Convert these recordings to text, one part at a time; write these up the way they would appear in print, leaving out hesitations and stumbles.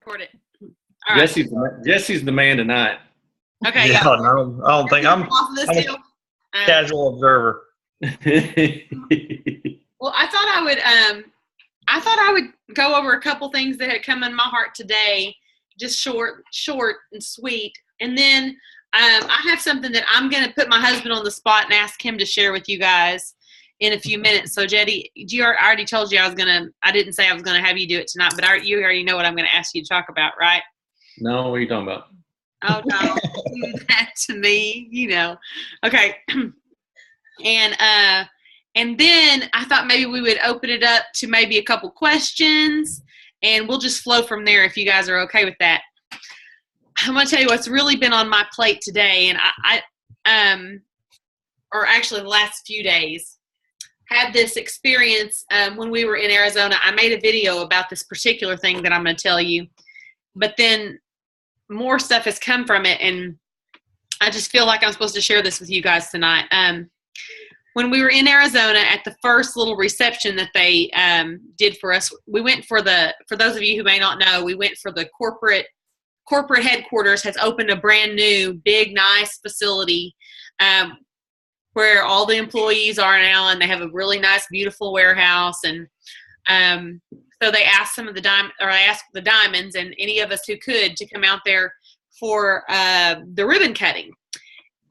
record it. All right. Jesse's the man tonight. Okay. Yeah, no, I don't think I'm a casual observer. Well, I thought I would go over a couple things that had come in my heart today, just short and sweet. And then I have something that I'm going to put my husband on the spot and ask him to share with you guys in a few minutes. So, Jetty, I already told you I didn't say I was going to have you do it tonight, but you already know what I'm going to ask you to talk about, right? No, what are you talking about? Oh, no, do that to me, Okay. And then I thought maybe we would open it up to maybe a couple questions, and we'll just flow from there if you guys are okay with that. I'm going to tell you what's really been on my plate today, and or actually the last few days, had this experience when we were in Arizona. I made a video about this particular thing that I'm going to tell you, but then more stuff has come from it, and I just feel like I'm supposed to share this with you guys tonight. When we were in Arizona at the first little reception that they did for us, we went for those of you who may not know, we went for the corporate headquarters has opened a brand new, big, nice facility where all the employees are now, and they have a really nice, beautiful warehouse. And so they asked the Diamonds and any of us who could to come out there for the ribbon cutting.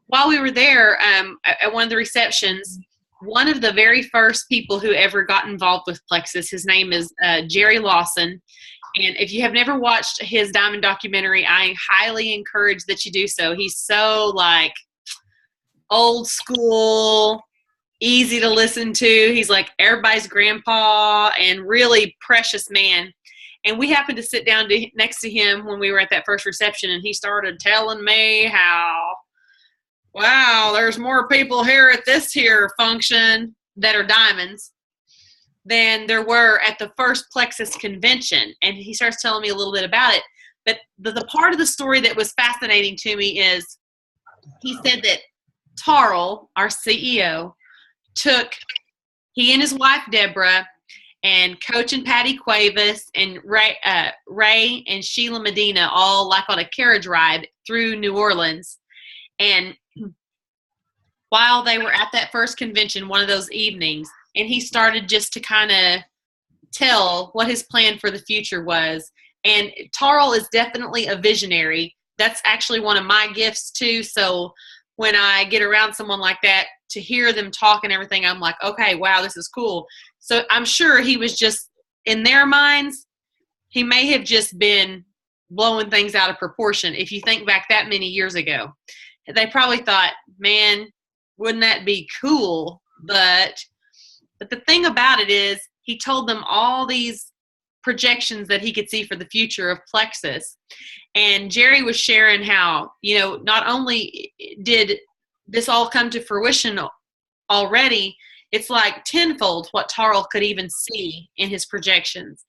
While we were there at one of the receptions, one of the very first people who ever got involved with Plexus, his name is Jerry Lawson. And if you have never watched his Diamond documentary, I highly encourage that you do so. He's so like old school, easy to listen to. He's like everybody's grandpa and really precious man. And we happened to sit down next to him when we were at that first reception, and he started telling me how, wow, there's more people here at this here function that are Diamonds than there were at the first Plexus convention. And he starts telling me a little bit about it. But the part of the story that was fascinating to me is he said that Tarl, our CEO, he and his wife, Deborah, and Coach and Patty Cuevas and Ray and Sheila Medina all like on a carriage ride through New Orleans. And while they were at that first convention, one of those evenings, and he started just to kind of tell what his plan for the future was. And Tarl is definitely a visionary. That's actually one of my gifts too. So when I get around someone like that, to hear them talk and everything, I'm like, okay, wow, this is cool. So I'm sure he was just, in their minds, he may have just been blowing things out of proportion. If you think back that many years ago, they probably thought, man, wouldn't that be cool? But the thing about it is he told them all these projections that he could see for the future of Plexus. And Jerry was sharing how, not only did this all come to fruition already, it's like tenfold what Tarl could even see in his projections.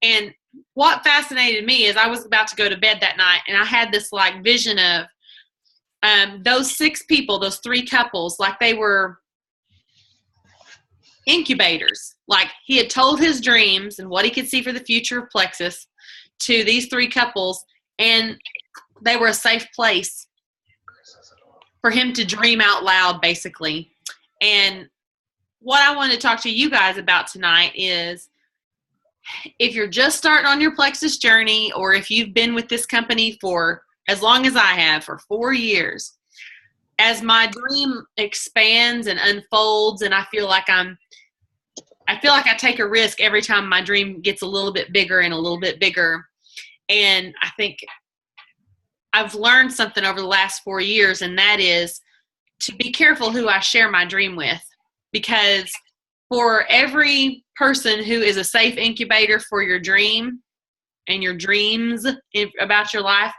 And what fascinated me is I was about to go to bed that night, and I had this like vision of those 6 people, those 3 couples, like they were incubators. Like he had told his dreams and what he could see for the future of Plexus to these 3 couples, and they were a safe place for him to dream out loud, basically. And what I want to talk to you guys about tonight is, if you're just starting on your Plexus journey, or if you've been with this company for as long as I have, for 4 years, as my dream expands and unfolds, and I feel like I take a risk every time my dream gets a little bit bigger and a little bit bigger. And I think I've learned something over the last 4 years, and that is to be careful who I share my dream with. Because for every person who is a safe incubator for your dream and your dreams about your life,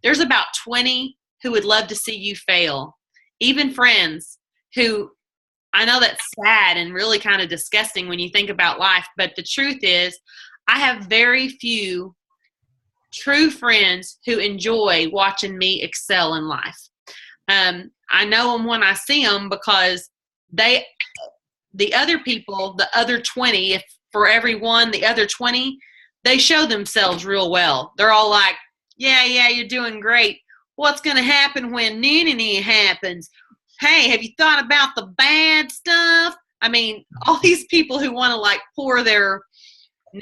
there's about 20 who would love to see you fail. Even friends who, I know that's sad and really kind of disgusting when you think about life, but the truth is I have very few true friends who enjoy watching me excel in life. I know them when I see them, because the other people, the other 20, if for every one, the other 20, they show themselves real well. They're all like, yeah, you're doing great. What's going to happen when happens? Hey, have you thought about the bad stuff? I mean, all these people who want to like pour their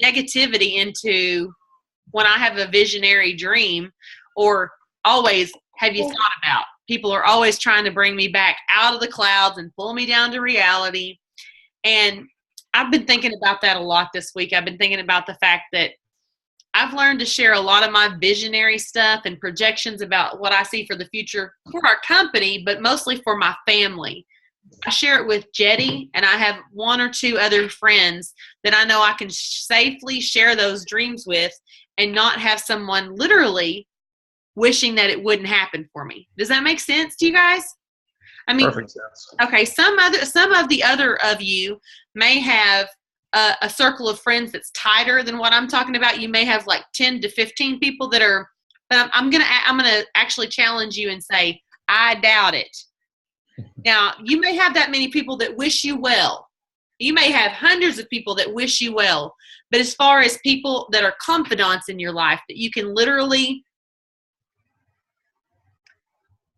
negativity into when I have a visionary dream, or always, have you thought about? People are always trying to bring me back out of the clouds and pull me down to reality. And I've been thinking about that a lot this week. I've been thinking about the fact that I've learned to share a lot of my visionary stuff and projections about what I see for the future for our company, but mostly for my family. I share it with Jetty, and I have one or two other friends that I know I can safely share those dreams with and not have someone literally wishing that it wouldn't happen for me. Does that make sense to you guys? I mean, Perfect sense. Okay, some of the other of you may have a circle of friends that's tighter than what I'm talking about. You may have like 10 to 15 people that are, but I'm gonna actually challenge you and say, I doubt it. Now, you may have that many people that wish you well. You may have hundreds of people that wish you well. But as far as people that are confidants in your life, that you can literally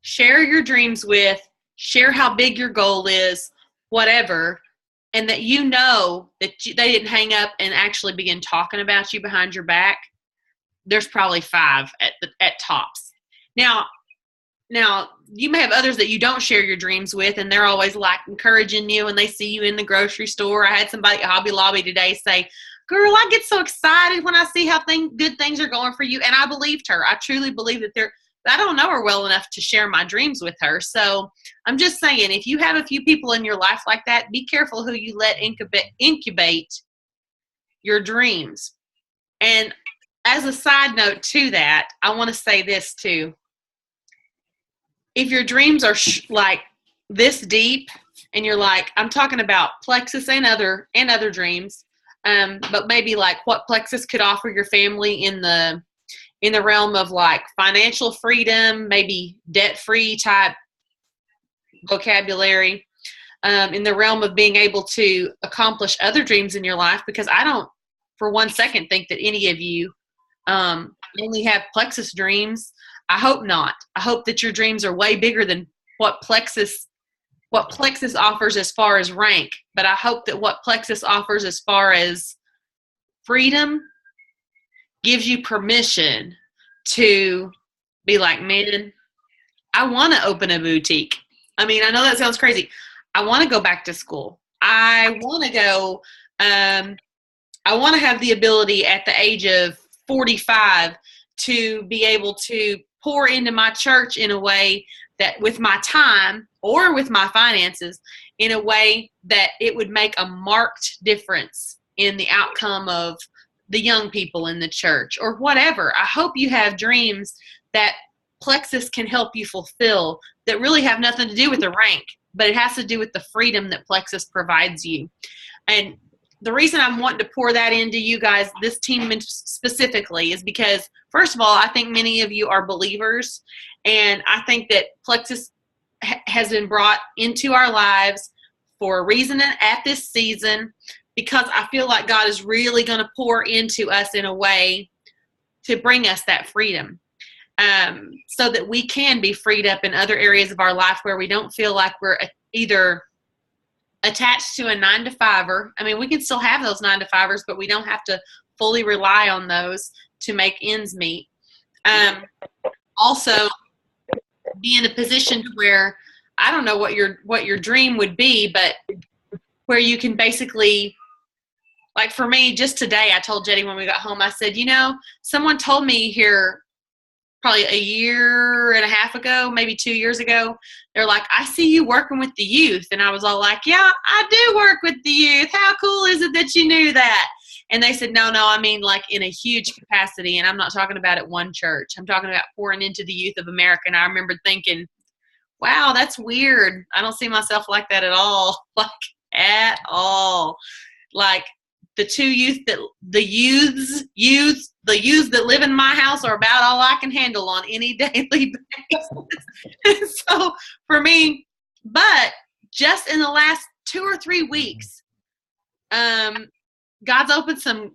share your dreams with, share how big your goal is, whatever, and that you know that they didn't hang up and actually begin talking about you behind your back, there's probably 5 at tops. Now, you may have others that you don't share your dreams with, and they're always like encouraging you, and they see you in the grocery store. I had somebody at Hobby Lobby today say, girl, I get so excited when I see how good things are going for you. And I believed her. I truly believe that I don't know her well enough to share my dreams with her. So I'm just saying, if you have a few people in your life like that, be careful who you let incubate your dreams. And as a side note to that, I want to say this too. If your dreams are like this deep, and you're like, I'm talking about Plexus and other dreams, but maybe like what Plexus could offer your family in the realm of like financial freedom, maybe debt-free type vocabulary, in the realm of being able to accomplish other dreams in your life, because I don't for one second think that any of you only have Plexus dreams. I hope not. I hope that your dreams are way bigger than what Plexus offers as far as rank. But I hope that what Plexus offers as far as freedom gives you permission to be like, man, I want to open a boutique. I mean, I know that sounds crazy. I want to go back to school. I want to go, I want to have the ability at the age of 45 to be able to pour into my church in a way that with my time or with my finances, in a way that it would make a marked difference in the outcome of the young people in the church or whatever. I hope you have dreams that Plexus can help you fulfill that really have nothing to do with the rank, but it has to do with the freedom that Plexus provides you. And the reason I'm wanting to pour that into you guys, this team specifically, is because, first of all, I think many of you are believers, and I think that Plexus has been brought into our lives for a reason at this season, because I feel like God is really going to pour into us in a way to bring us that freedom, so that we can be freed up in other areas of our life where we don't feel like we're either attached to a 9-to-5er. I mean, we can still have those 9-to-5ers, but we don't have to fully rely on those to make ends meet. Also, be in a position where, I don't know what your dream would be, but where you can basically, like for me, just today, I told Jetty when we got home, I said, someone told me here probably a year and a half ago, maybe 2 years ago, they're like, I see you working with the youth. And I was all like, yeah, I do work with the youth. How cool is it that you knew that? And they said, no, I mean like in a huge capacity. And I'm not talking about at one church. I'm talking about pouring into the youth of America. And I remember thinking, wow, that's weird. I don't see myself like that at all. Like at all. Like the youths that live in my house are about all I can handle on any daily basis. So for me, but just in the last 2 or 3 weeks, God's opened some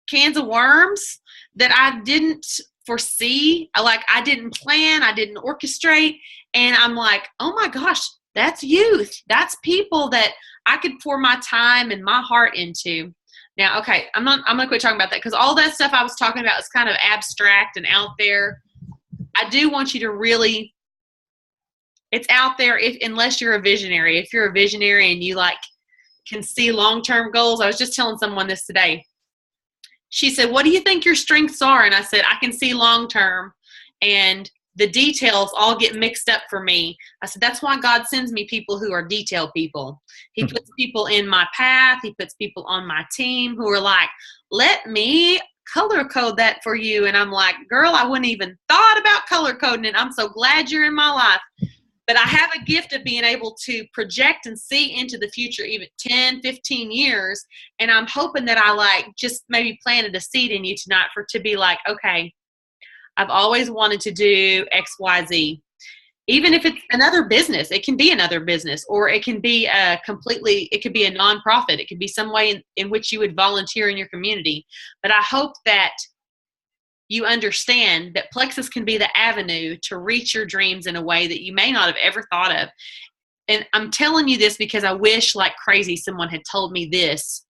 cans of worms that I didn't foresee. Like, I didn't plan, I didn't orchestrate. And I'm like, oh my gosh, that's youth. That's people that I could pour my time and my heart into. Now, okay, I'm going to quit talking about that, because all that stuff I was talking about is kind of abstract and out there. I do want you to really, it's out there unless you're a visionary. If you're a visionary and you like can see long-term goals. I was just telling someone this today. She said, what do you think your strengths are? And I said, I can see long-term, and the details all get mixed up for me. I said, that's why God sends me people who are detail people. He puts people in my path. He puts people on my team who are like, let me color code that for you. And I'm like, girl, I wouldn't even thought about color coding it. I'm so glad you're in my life. But I have a gift of being able to project and see into the future, even 10, 15 years. And I'm hoping that I like just maybe planted a seed in you tonight to be like, okay, I've always wanted to do X, Y, Z. Even if it's another business, it can be another business, or it can be it could be a nonprofit. It could be some way in which you would volunteer in your community. But I hope that you understand that Plexus can be the avenue to reach your dreams in a way that you may not have ever thought of. And I'm telling you this because I wish like crazy someone had told me this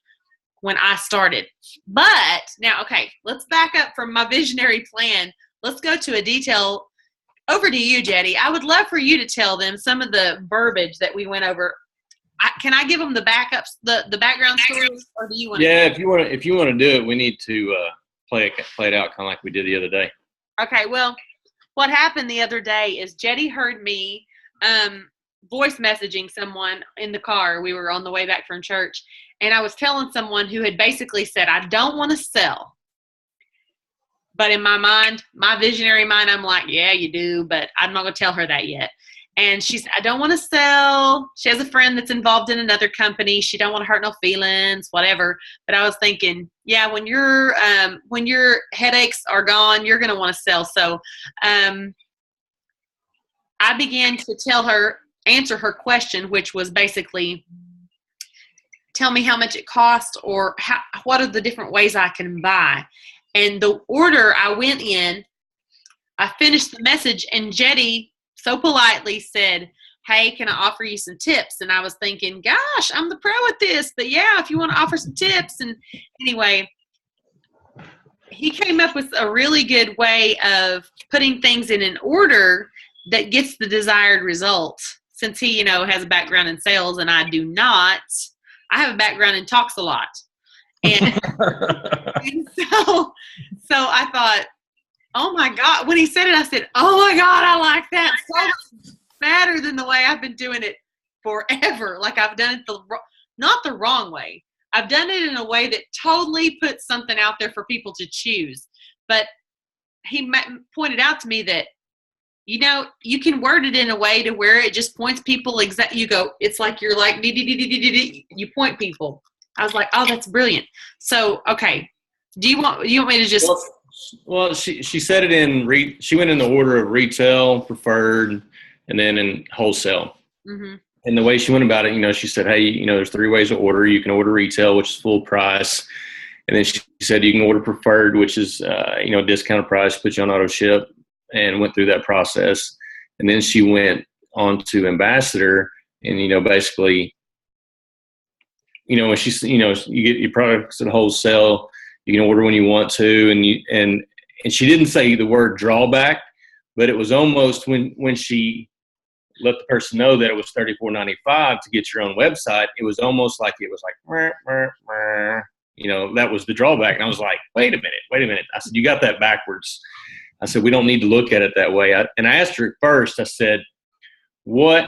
when I started. But now, okay, let's back up from my visionary plan. Let's go to a detail. Over to you, Jetty. I would love for you to tell them some of the verbiage that we went over. Can I give them the backups, the background stories, or do you want? Yeah, if you want to do it, we need to play it out kind of like we did the other day. Okay. Well, what happened the other day is Jetty heard me voice messaging someone in the car. We were on the way back from church, and I was telling someone who had basically said, "I don't want to sell." But in my mind, my visionary mind, I'm like, yeah, you do, but I'm not going to tell her that yet. And she said, I don't want to sell. She has a friend that's involved in another company. She don't want to hurt no feelings, whatever. But I was thinking, yeah, when your headaches are gone, you're going to want to sell. So I began to answer her question, which was basically, tell me how much it costs, or what are the different ways I can buy. And the order I went in, I finished the message, and Jetty so politely said, hey, can I offer you some tips? And I was thinking, gosh, I'm the pro at this, but yeah, if you want to offer some tips. And anyway, he came up with a really good way of putting things in an order that gets the desired result. Since he, has a background in sales and I do not, I have a background in talks a lot. And so I thought, oh my God, when he said it, I said, oh my God, I like that so much better than the way I've been doing it forever. Like I've done it not the wrong way. I've done it in a way that totally puts something out there for people to choose. But he pointed out to me that, you can word it in a way to where it just points people you go, it's like you're like, you point people. I was like, oh, that's brilliant. So, okay. Do you want me to just? Well, she said it she went in the order of retail, preferred, and then in wholesale. Mm-hmm. And the way she went about it, she said, hey, there's 3 ways to order. You can order retail, which is full price. And then she said you can order preferred, which is, discounted price, put you on auto ship, and went through that process. And then she went on to ambassador, and, basically, when she's, you get your products at wholesale, you can order when you want to, and she didn't say the word drawback, but it was almost when she let the person know that it was $34.95 to get your own website, it was almost like it was like, that was the drawback. And I was like, wait a minute. I said, you got that backwards. I said, we don't need to look at it that way. And I asked her at first, I said, when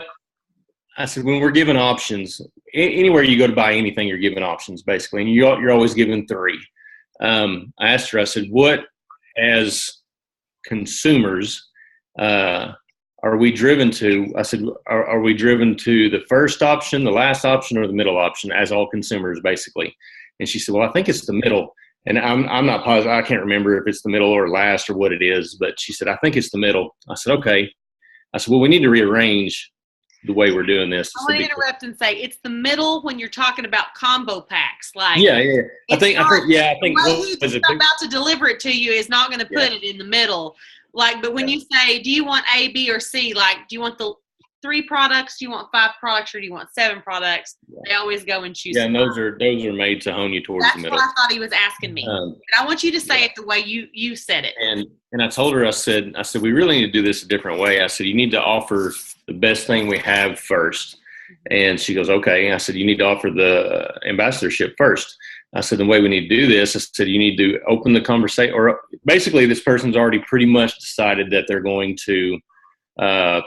we're given options, anywhere you go to buy anything, you're given options basically, and you're always given 3. I asked her, I said, what as consumers are we driven to? I said, are we driven to the first option, the last option, or the middle option as all consumers basically? And she said, well, I think it's the middle. And I'm not positive. I can't remember if it's the middle or last or what it is, but she said, I think it's the middle. I said, okay. I said, well, we need to rearrange the way we're doing this. I want to interrupt and say it's the middle when you're talking about combo packs. Like I think the way he's about to deliver it to you is not going to put it in the middle. Like, but when you say, do you want A, B, or C? Like, do you want the 3 products? Do you want 5 products, or do you want 7 products? They always go and choose. Yeah, and those are made to hone you towards the middle. That's what I thought he was asking me. And I want you to say it the way you said it. And I told her, I said, we really need to do this a different way. I said, you need to offer the best thing we have first. And she goes, okay. I said, you need to offer the ambassadorship first. I said, the way we need to do this, I said, you need to open the conversation, or basically this person's already pretty much decided that they're going to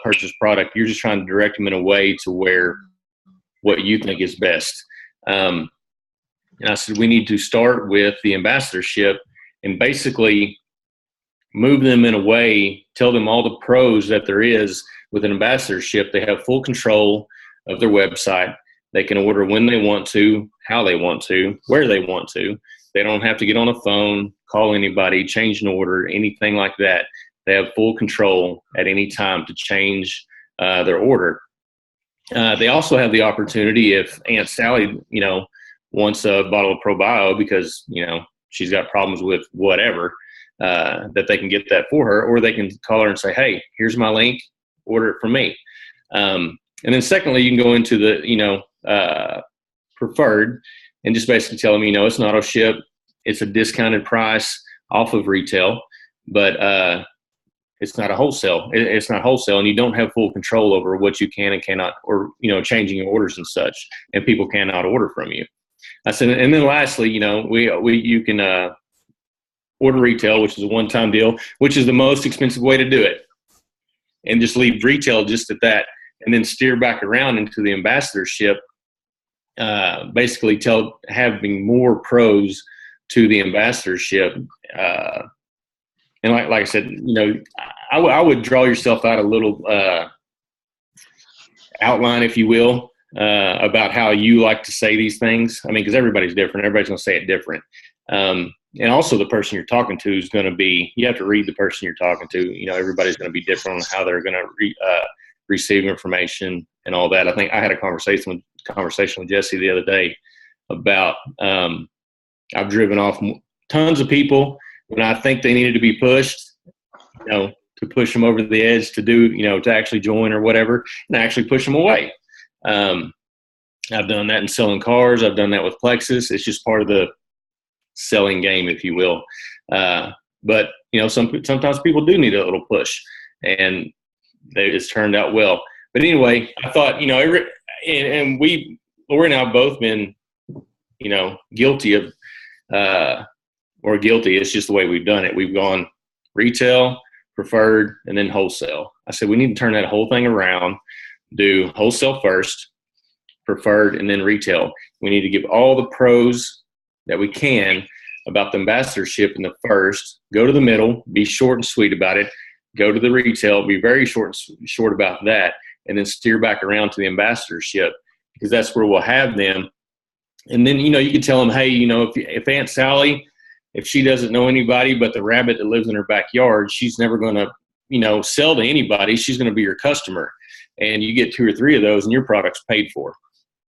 purchase product. You're just trying to direct them in a way to where what you think is best. And I said, we need to start with the ambassadorship and basically move them in a way, tell them all the pros that there is with an ambassadorship. They have full control of their website. They can order when they want to, how they want to, where they want to. They don't have to get on a phone, call anybody, change an order, anything like that. They have full control at any time to change their order. They also have the opportunity, if Aunt Sally, wants a bottle of ProBio because, she's got problems with whatever, that they can get that for her, or they can call her and say, hey, here's my link, order it from me. And then secondly, you can go into the, preferred and just basically tell them, it's an auto ship. It's a discounted price off of retail, but it's not a wholesale. It's not wholesale, and you don't have full control over what you can and cannot, or, changing your orders and such, and people cannot order from you. I said, and then lastly, you can order retail, which is a one-time deal, which is the most expensive way to do it, and just leave retail just at that, and then steer back around into the ambassadorship, basically having more pros to the ambassadorship. And like I said, I would draw yourself out a little outline, if you will, about how you like to say these things. I mean, because everybody's different. Everybody's going to say it different. And also the person you're talking to is going to be, you have to read the person you're talking to. Everybody's going to be different on how they're going to receive information and all that. I think I had a conversation with Jesse the other day about I've driven off tons of people when I think they needed to be pushed, to push them over the edge to do, to actually join or whatever, and actually push them away. I've done that in selling cars. I've done that with Plexus. It's just part of the selling game, if you will. But, sometimes people do need a little push, and it's turned out well. But anyway, I thought, Lori and I have both been, guilty of, or guilty. It's just the way we've done it. We've gone retail, preferred, and then wholesale. I said, we need to turn that whole thing around, do wholesale first, preferred, and then retail. We need to give all the pros that we can about the ambassadorship in the first, go to the middle, be short and sweet about it, go to the retail, be very short about that, and then steer back around to the ambassadorship, because that's where we'll have them. And then, you can tell them, hey, if Aunt Sally, if she doesn't know anybody but the rabbit that lives in her backyard, she's never going to, sell to anybody. She's going to be your customer. And you get 2 or 3 of those and your product's paid for.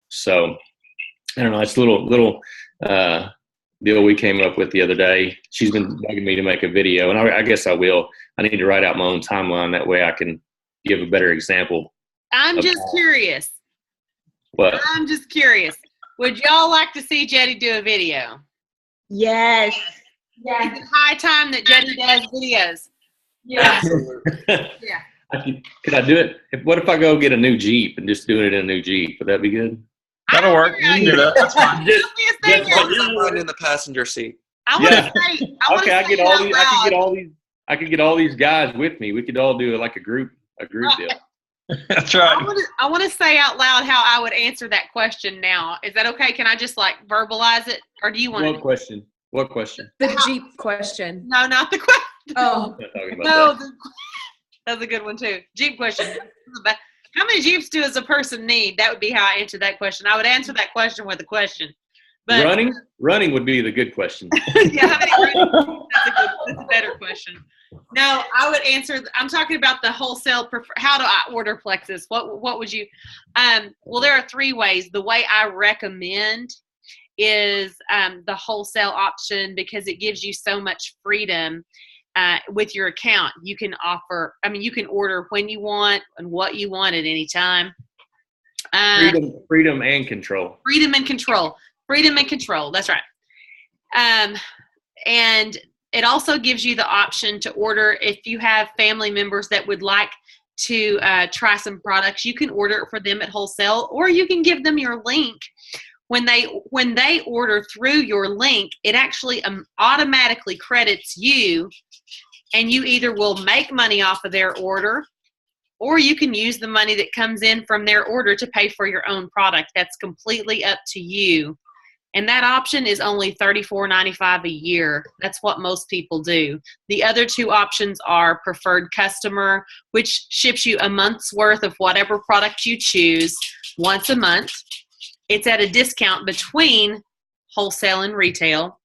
So, I don't know. It's a little deal we came up with the other day. She's been bugging me to make a video, and I guess I will. I need to write out my own timeline. That way I can give a better example. I'm just curious. What? I'm just curious. Would y'all like to see Jetty do a video? Yes. Is it high time that Jetty does videos? Yeah. Yeah. Could I do it? What if I go get a new Jeep and just do it in a new Jeep? Would that be good? That'll work. You can do that. That's fine. Someone in the passenger seat. I want to say. I could get all these guys with me. We could all do like a group deal. That's right. I want to say out loud how I would answer that question now. Is that okay? Can I just verbalize it? Or do you want What question? What question? The Jeep question. No, not the question. Oh. No, that's a good one too. Jeep question. How many Jeeps does a person need? That would be how I answer that question. I would answer that question with a question. But running would be the good question. yeah, that's a better question. No, I would answer. I'm talking about the wholesale. How do I order Plexus? What would you? Well, there are 3 ways. The way I recommend is the wholesale option because it gives you so much freedom with your account. You can offer. I mean, you can order when you want and what you want at any time. Freedom and control. Freedom and control. Freedom and control. That's right. And it also gives you the option to order if you have family members that would like to try some products. You can order it for them at wholesale, or you can give them your link. When they order through your link, it actually automatically credits you, and you either will make money off of their order, or you can use the money that comes in from their order to pay for your own product. That's completely up to you. And that option is only $34.95 a year. That's what most people do. The other 2 options are preferred customer, which ships you a month's worth of whatever product you choose once a month. It's at a discount between wholesale and retail.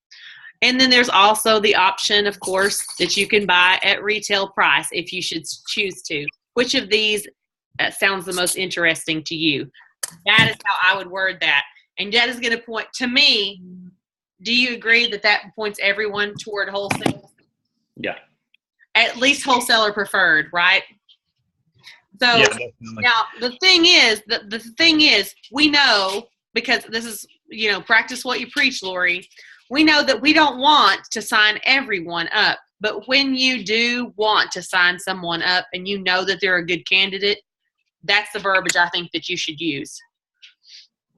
And then there's also the option, of course, that you can buy at retail price if you should choose to. Which of these sounds the most interesting to you? That is how I would word that. And that is going to point to me. Do you agree that points everyone toward wholesale? Yeah. At least wholesale or preferred, right? So Yeah, definitely. now the thing is, we know, because this is, practice what you preach, Lori. We know that we don't want to sign everyone up. But when you do want to sign someone up and you know that they're a good candidate, that's the verbiage I think that you should use.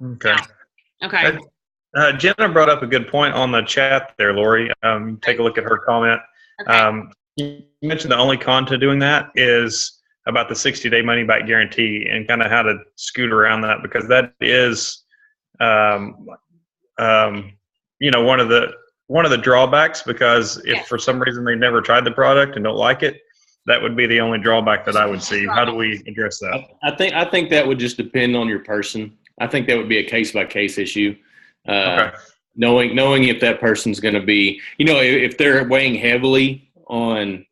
Okay. Now, okay. Jenna brought up a good point on the chat there, Lori. Take a look at her comment. Okay. You mentioned the only con to doing that is about the 60-day money-back guarantee and kind of how to scoot around that, because that is, one of the drawbacks, because if for some reason they never tried the product and don't like it, that would be the only drawback that I would see. How do we address that? I think that would just depend on your person. I think that would be a case-by-case issue. Okay. Knowing if that person's going to be, if they're weighing heavily on,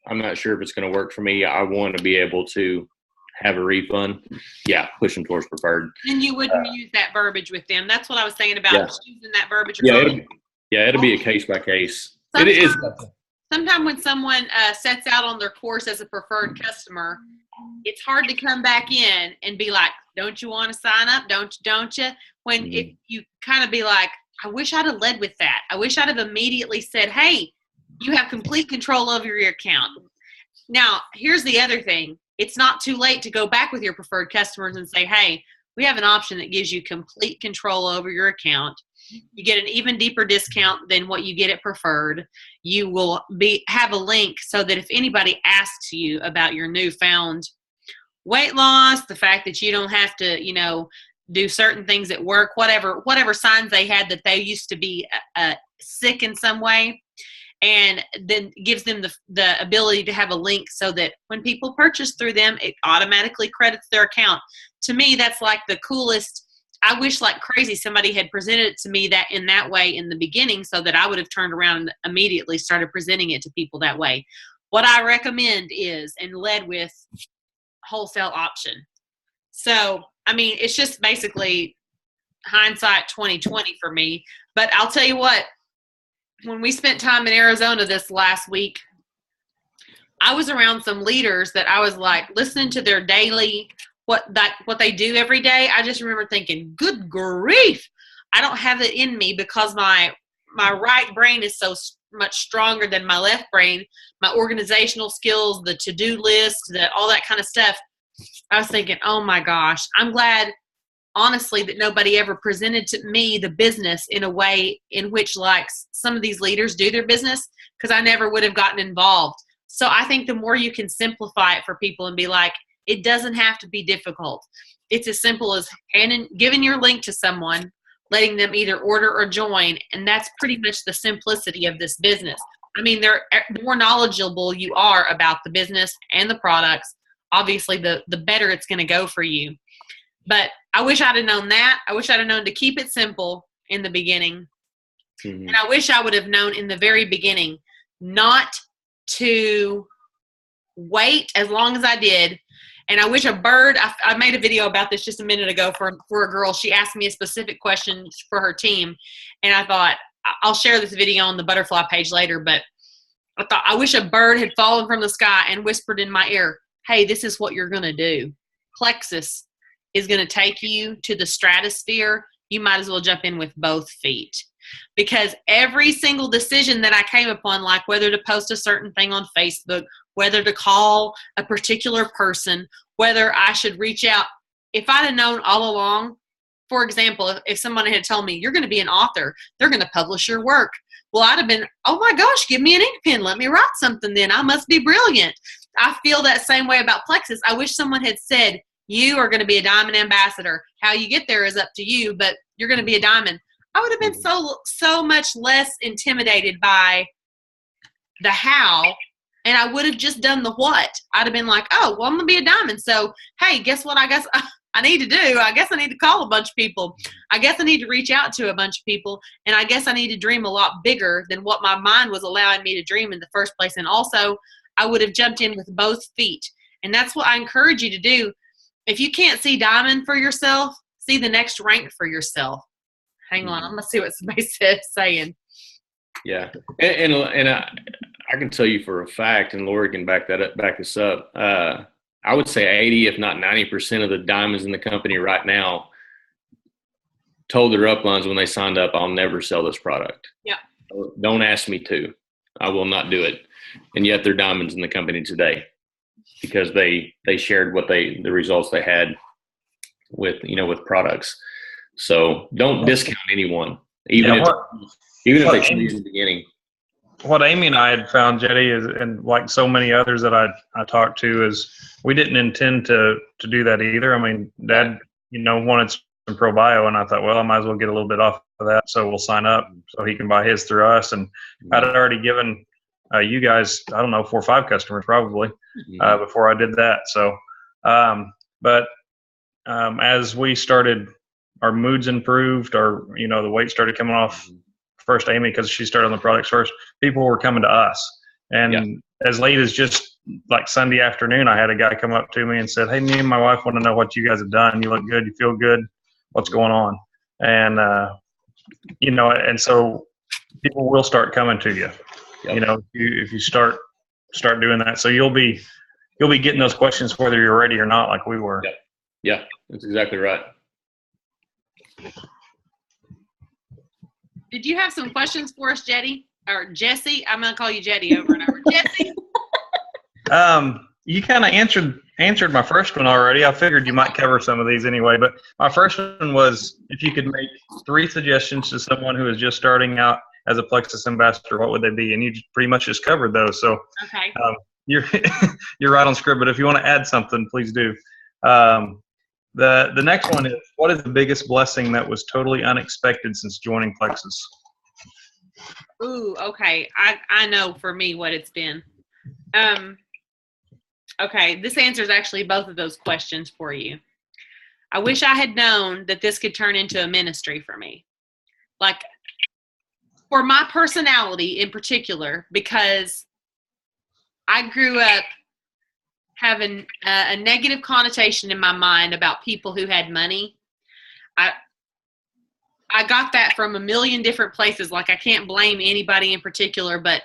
I'm not sure if it's going to work for me. I want to be able to have a refund. Yeah, push them towards preferred. And you wouldn't use that verbiage with them. That's what I was saying about choosing that verbiage. It'll be a case-by-case. It is. Sometimes when someone sets out on their course as a preferred customer, it's hard to come back in and be like, don't you want to sign up? Don't you? When if you kind of be like, I wish I'd have led with that. I wish I'd have immediately said, hey, you have complete control over your account. Now, here's the other thing. It's not too late to go back with your preferred customers and say, hey, we have an option that gives you complete control over your account. You get an even deeper discount than what you get at preferred. You will have a link so that if anybody asks you about your newfound weight loss, the fact that you don't have to, do certain things at work, whatever signs they had that they used to be sick in some way, and then gives them the ability to have a link so that when people purchase through them, it automatically credits their account. To me, that's like the coolest. I wish like crazy somebody had presented it to me that in that way in the beginning, so that I would have turned around and immediately started presenting it to people that way. What I recommend is, and led with, wholesale option. So, I mean, it's just basically hindsight 2020 for me. But I'll tell you what, when we spent time in Arizona this last week, I was around some leaders that I was like listening to their daily what they do every day. I just remember thinking, good grief, I don't have it in me, because my right brain is so much stronger than my left brain. My organizational skills, the to-do list, all that kind of stuff. I was thinking, oh my gosh, I'm glad, honestly, that nobody ever presented to me the business in a way in which like some of these leaders do their business, because I never would have gotten involved. So I think the more you can simplify it for people and be like, it doesn't have to be difficult. It's as simple as giving your link to someone, letting them either order or join, and that's pretty much the simplicity of this business. I mean, the more knowledgeable you are about the business and the products, obviously the better it's going to go for you. But I wish I'd have known that. I wish I'd have known to keep it simple in the beginning. Mm-hmm. And I wish I would have known in the very beginning not to wait as long as I did. And I wish a bird, I made a video about this just a minute ago for a girl. She asked me a specific question for her team. And I thought, I'll share this video on the butterfly page later, but I thought, I wish a bird had fallen from the sky and whispered in my ear, hey, this is what you're going to do. Plexus is going to take you to the stratosphere. You might as well jump in with both feet. Because every single decision that I came upon, like whether to post a certain thing on Facebook, whether to call a particular person, whether I should reach out, if I'd have known all along, for example, if someone had told me, you're going to be an author, they're going to publish your work. Well, I'd have been, oh my gosh, give me an ink pen. Let me write something then. I must be brilliant. I feel that same way about Plexus. I wish someone had said, you are going to be a diamond ambassador. How you get there is up to you, but you're going to be a diamond. I would have been so much less intimidated by the how, and I would have just done the what. I'd have been like, oh, well, I'm going to be a diamond. So, hey, guess what I guess I need to do? I guess I need to call a bunch of people. I guess I need to reach out to a bunch of people, and I guess I need to dream a lot bigger than what my mind was allowing me to dream in the first place. And also, I would have jumped in with both feet. And that's what I encourage you to do. If you can't see diamond for yourself, see the next rank for yourself. Hang on, I'm going to see what somebody saying. Yeah. And I can tell you for a fact, and Lori can back this up. I would say 80, if not 90% of the diamonds in the company right now told their uplines when they signed up, I'll never sell this product. Yeah. Don't ask me to. I will not do it. And yet they're diamonds in the company today because they shared the results they had with products. So don't discount anyone, even if they should in the beginning. What Amy and I had found, Jetty, is, and like so many others that I talked to, is we didn't intend to do that either. I mean, Dad, wanted some ProBio, and I thought, well, I might as well get a little bit off of that, so we'll sign up so he can buy his through us. And I'd already given you guys, I don't know, 4 or 5 customers probably before I did that. So, but as we started, our moods improved, the weight started coming off. First Amy, because she started on the products first, people were coming to us. And as late as just like Sunday afternoon, I had a guy come up to me and said, hey, me and my wife want to know what you guys have done. You look good. You feel good. What's going on? And, and so people will start coming to you, if you start doing that. So you'll be getting those questions whether you're ready or not, like we were. Yeah, that's exactly right. Did you have some questions for us, Jetty? Or Jesse? I'm going to call you Jetty over and over. Jesse? You kind of answered my first one already. I figured you might cover some of these anyway. But my first one was, if you could make 3 suggestions to someone who is just starting out as a Plexus ambassador, what would they be? And you pretty much just covered those. So okay. You're right on script. But if you want to add something, please do. The next one is, what is the biggest blessing that was totally unexpected since joining Plexus? Ooh, okay. I know for me what it's been. Okay, this answers actually both of those questions for you. I wish I had known that this could turn into a ministry for me. Like, for my personality in particular, because I grew up having a negative connotation in my mind about people who had money. I got that from a million different places. Like, I can't blame anybody in particular, but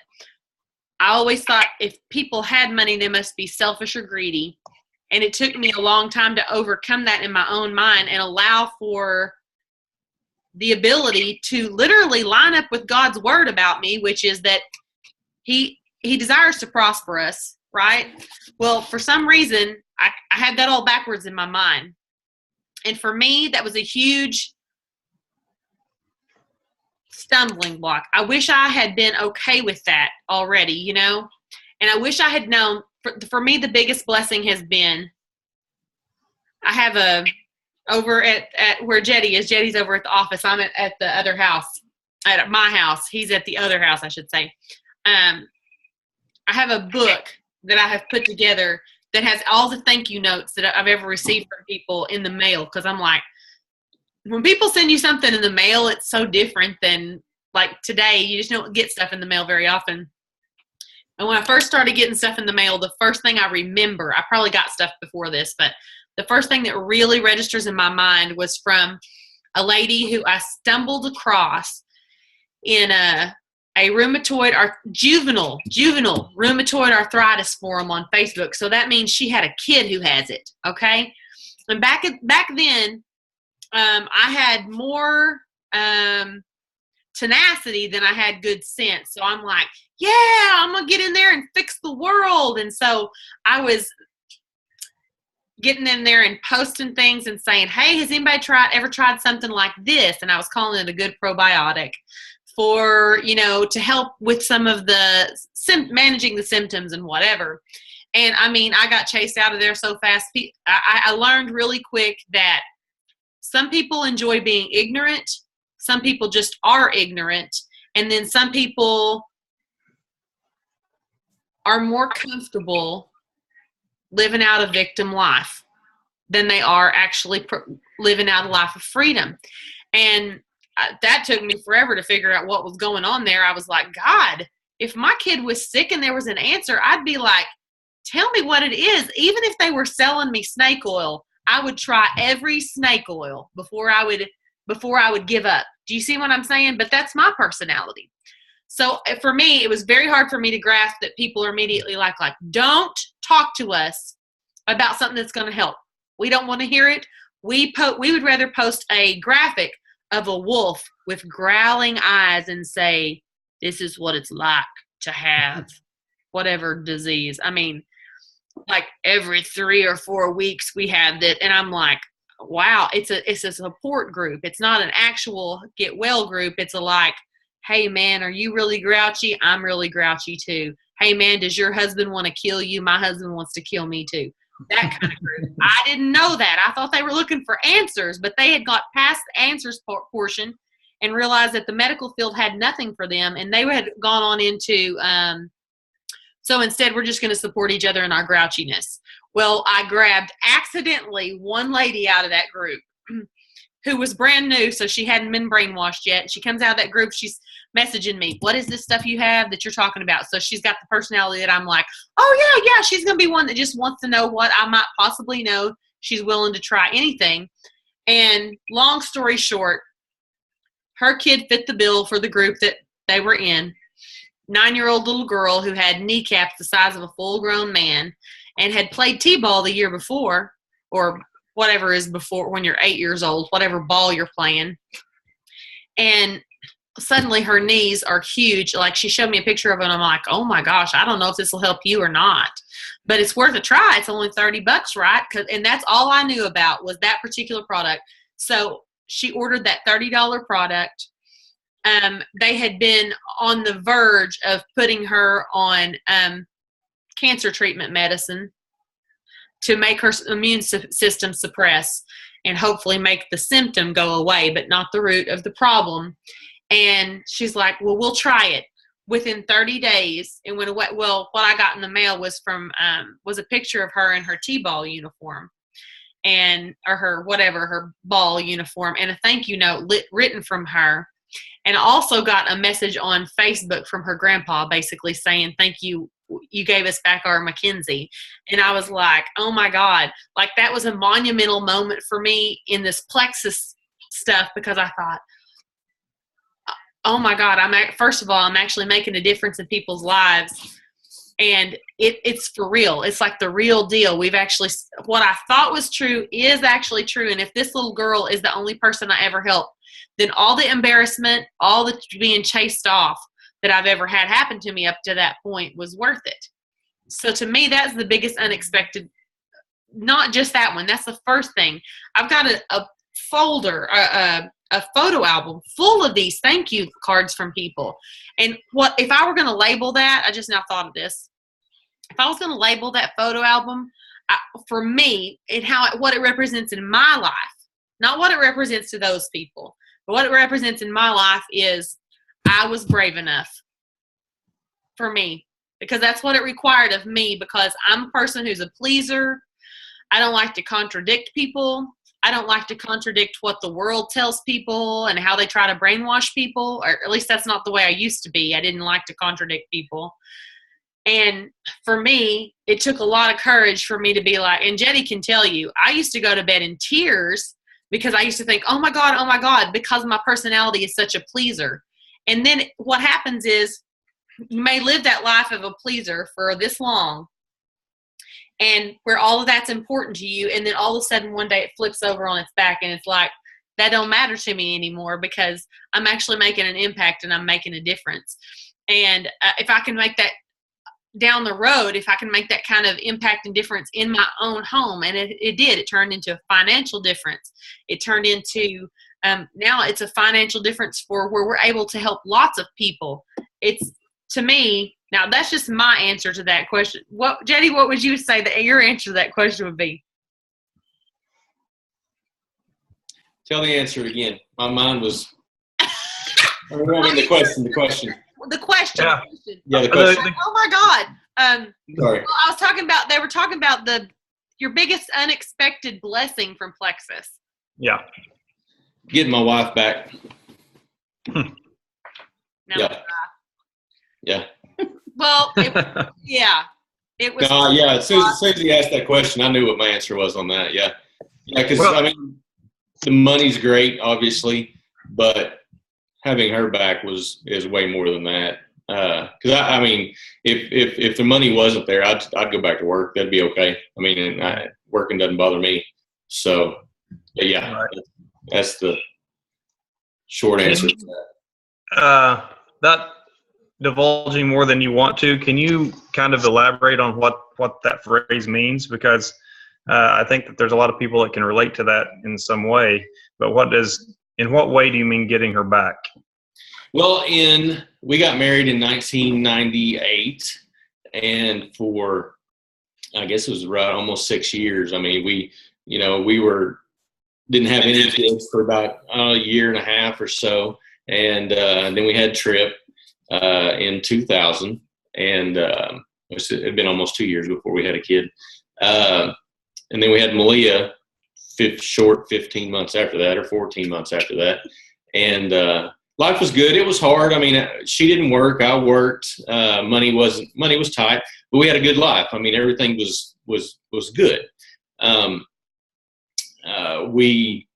I always thought if people had money, they must be selfish or greedy. And it took me a long time to overcome that in my own mind and allow for the ability to literally line up with God's word about me, which is that he desires to prosper us. Right? Well, for some reason, I had that all backwards in my mind. And for me, that was a huge stumbling block. I wish I had been okay with that already, And I wish I had known, for me, the biggest blessing has been, I have over at where Jetty is. Jetty's over at the office. I'm at the other house, at my house. He's at the other house, I should say. I have a book that I have put together that has all the thank you notes that I've ever received from people in the mail. Because I'm like, when people send you something in the mail, it's so different than like today. You just don't get stuff in the mail very often. And when I first started getting stuff in the mail, the first thing I remember, I probably got stuff before this, but the first thing that really registers in my mind was from a lady who I stumbled across in a rheumatoid or juvenile rheumatoid arthritis forum on Facebook. So that means she had a kid who has it. Okay. And back then, I had more tenacity than I had good sense. So I'm like, yeah, I'm going to get in there and fix the world. And so I was getting in there and posting things and saying, hey, has anybody ever tried something like this? And I was calling it a good probiotic for, to help with some of the managing the symptoms and whatever. And I mean, I got chased out of there so fast. I learned really quick that some people enjoy being ignorant. Some people just are ignorant. And then some people are more comfortable living out a victim life than they are actually living out a life of freedom. And that took me forever to figure out what was going on there. I was like, God, if my kid was sick and there was an answer, I'd be like, tell me what it is. Even if they were selling me snake oil, I would try every snake oil before I would give up. Do you see what I'm saying? But that's my personality. So for me, it was very hard for me to grasp that people are immediately like, don't talk to us about something that's going to help. We don't want to hear it. We would rather post a graphic of a wolf with growling eyes and say, this is what it's like to have whatever disease. I mean, like every 3 or 4 weeks we have that. And I'm like, wow, it's a support group. It's not an actual get well group. It's hey man, are you really grouchy? I'm really grouchy too. Hey man, does your husband want to kill you? My husband wants to kill me too. That kind of group. I didn't know that. I thought they were looking for answers, but they had got past the answers portion and realized that the medical field had nothing for them. And they had gone on into, so instead we're just going to support each other in our grouchiness. Well, I grabbed accidentally one lady out of that group who was brand new, so she hadn't been brainwashed yet. She comes out of that group. She's messaging me, what is this stuff you have that you're talking about? So she's got the personality that I'm like, oh, yeah, she's going to be one that just wants to know what I might possibly know. She's willing to try anything. And long story short, her kid fit the bill for the group that they were in. 9-year-old little girl who had kneecaps the size of a full-grown man and had played t-ball the year before, or whatever is before when you're 8 years old, whatever ball you're playing. And suddenly her knees are huge. Like she showed me a picture of it and I'm like, oh my gosh, I don't know if this will help you or not, but it's worth a try. It's only $30, right? And that's all I knew about was that particular product. So she ordered that $30 product. They had been on the verge of putting her on cancer treatment medicine to make her immune system suppress and hopefully make the symptom go away, but not the root of the problem. And she's like, well, we'll try it. Within 30 days, it went away. Well, what I got in the mail was was a picture of her in her T-ball uniform or her ball uniform, and a thank you note written from her. And I also got a message on Facebook from her grandpa basically saying, thank you. You gave us back our Mackenzie. And I was like, oh my God, like that was a monumental moment for me in this Plexus stuff, because I thought, oh my God, first of all, I'm actually making a difference in people's lives. And it's for real. It's like the real deal. What I thought was true is actually true. And if this little girl is the only person I ever helped, then all the embarrassment, all the being chased off that I've ever had happen to me up to that point was worth it. So to me, that's the biggest unexpected, not just that one. That's the first thing. I've got a folder, a photo album full of these thank you cards from people. And if I were going to label that, I just now thought of this. If I was going to label that photo album, for me, what it represents in my life, not what it represents to those people, but what it represents in my life is I was brave enough for me, because that's what it required of me, because I'm a person who's a pleaser. I don't like to contradict people. I don't like to contradict what the world tells people and how they try to brainwash people, or at least that's not the way I used to be. I didn't like to contradict people. And for me, it took a lot of courage for me to be like, and Jetty can tell you, I used to go to bed in tears because I used to think, oh my God, because my personality is such a pleaser. And then what happens is you may live that life of a pleaser for this long, and where all of that's important to you, and then all of a sudden one day it flips over on its back and it's like, that don't matter to me anymore because I'm actually making an impact and I'm making a difference. And if I can make that down the road, if I can make that kind of impact and difference in my own home, and it did, it turned into a financial difference. It turned into, now it's a financial difference for where we're able to help lots of people. It's, to me, now that's just my answer to that question. Jetty, what would you say that your answer to that question would be? Tell the answer again. My mind was. The question. The question. Yeah. Yeah, the question. Oh my God. Sorry. Well, I was talking about. They were talking about your biggest unexpected blessing from Plexus. Yeah. Getting my wife back. Now, Yeah. Well, yeah. It was. Yeah. As soon as he asked that question, I knew what my answer was on that. Yeah. Yeah, because Well, I mean, the money's great, obviously, but having her back is way more than that. Because I mean, if the money wasn't there, I'd go back to work. That'd be okay. I mean, working doesn't bother me. So, but yeah, right. That's the short answer to that. That divulging more than you want to, can you kind of elaborate on what that phrase means? Because I think that there's a lot of people that can relate to that in some way. But in what way do you mean getting her back? Well, we got married in 1998, and for, I guess it was right almost 6 years. I mean, we didn't have any kids for about a year and a half or so, and then we had Trip in 2000, and it had been almost 2 years before we had a kid, and then we had Malia, 15 months after that, or 14 months after that, and life was good. It was hard. I mean, she didn't work. I worked. Money was tight, but we had a good life. I mean, everything was good. We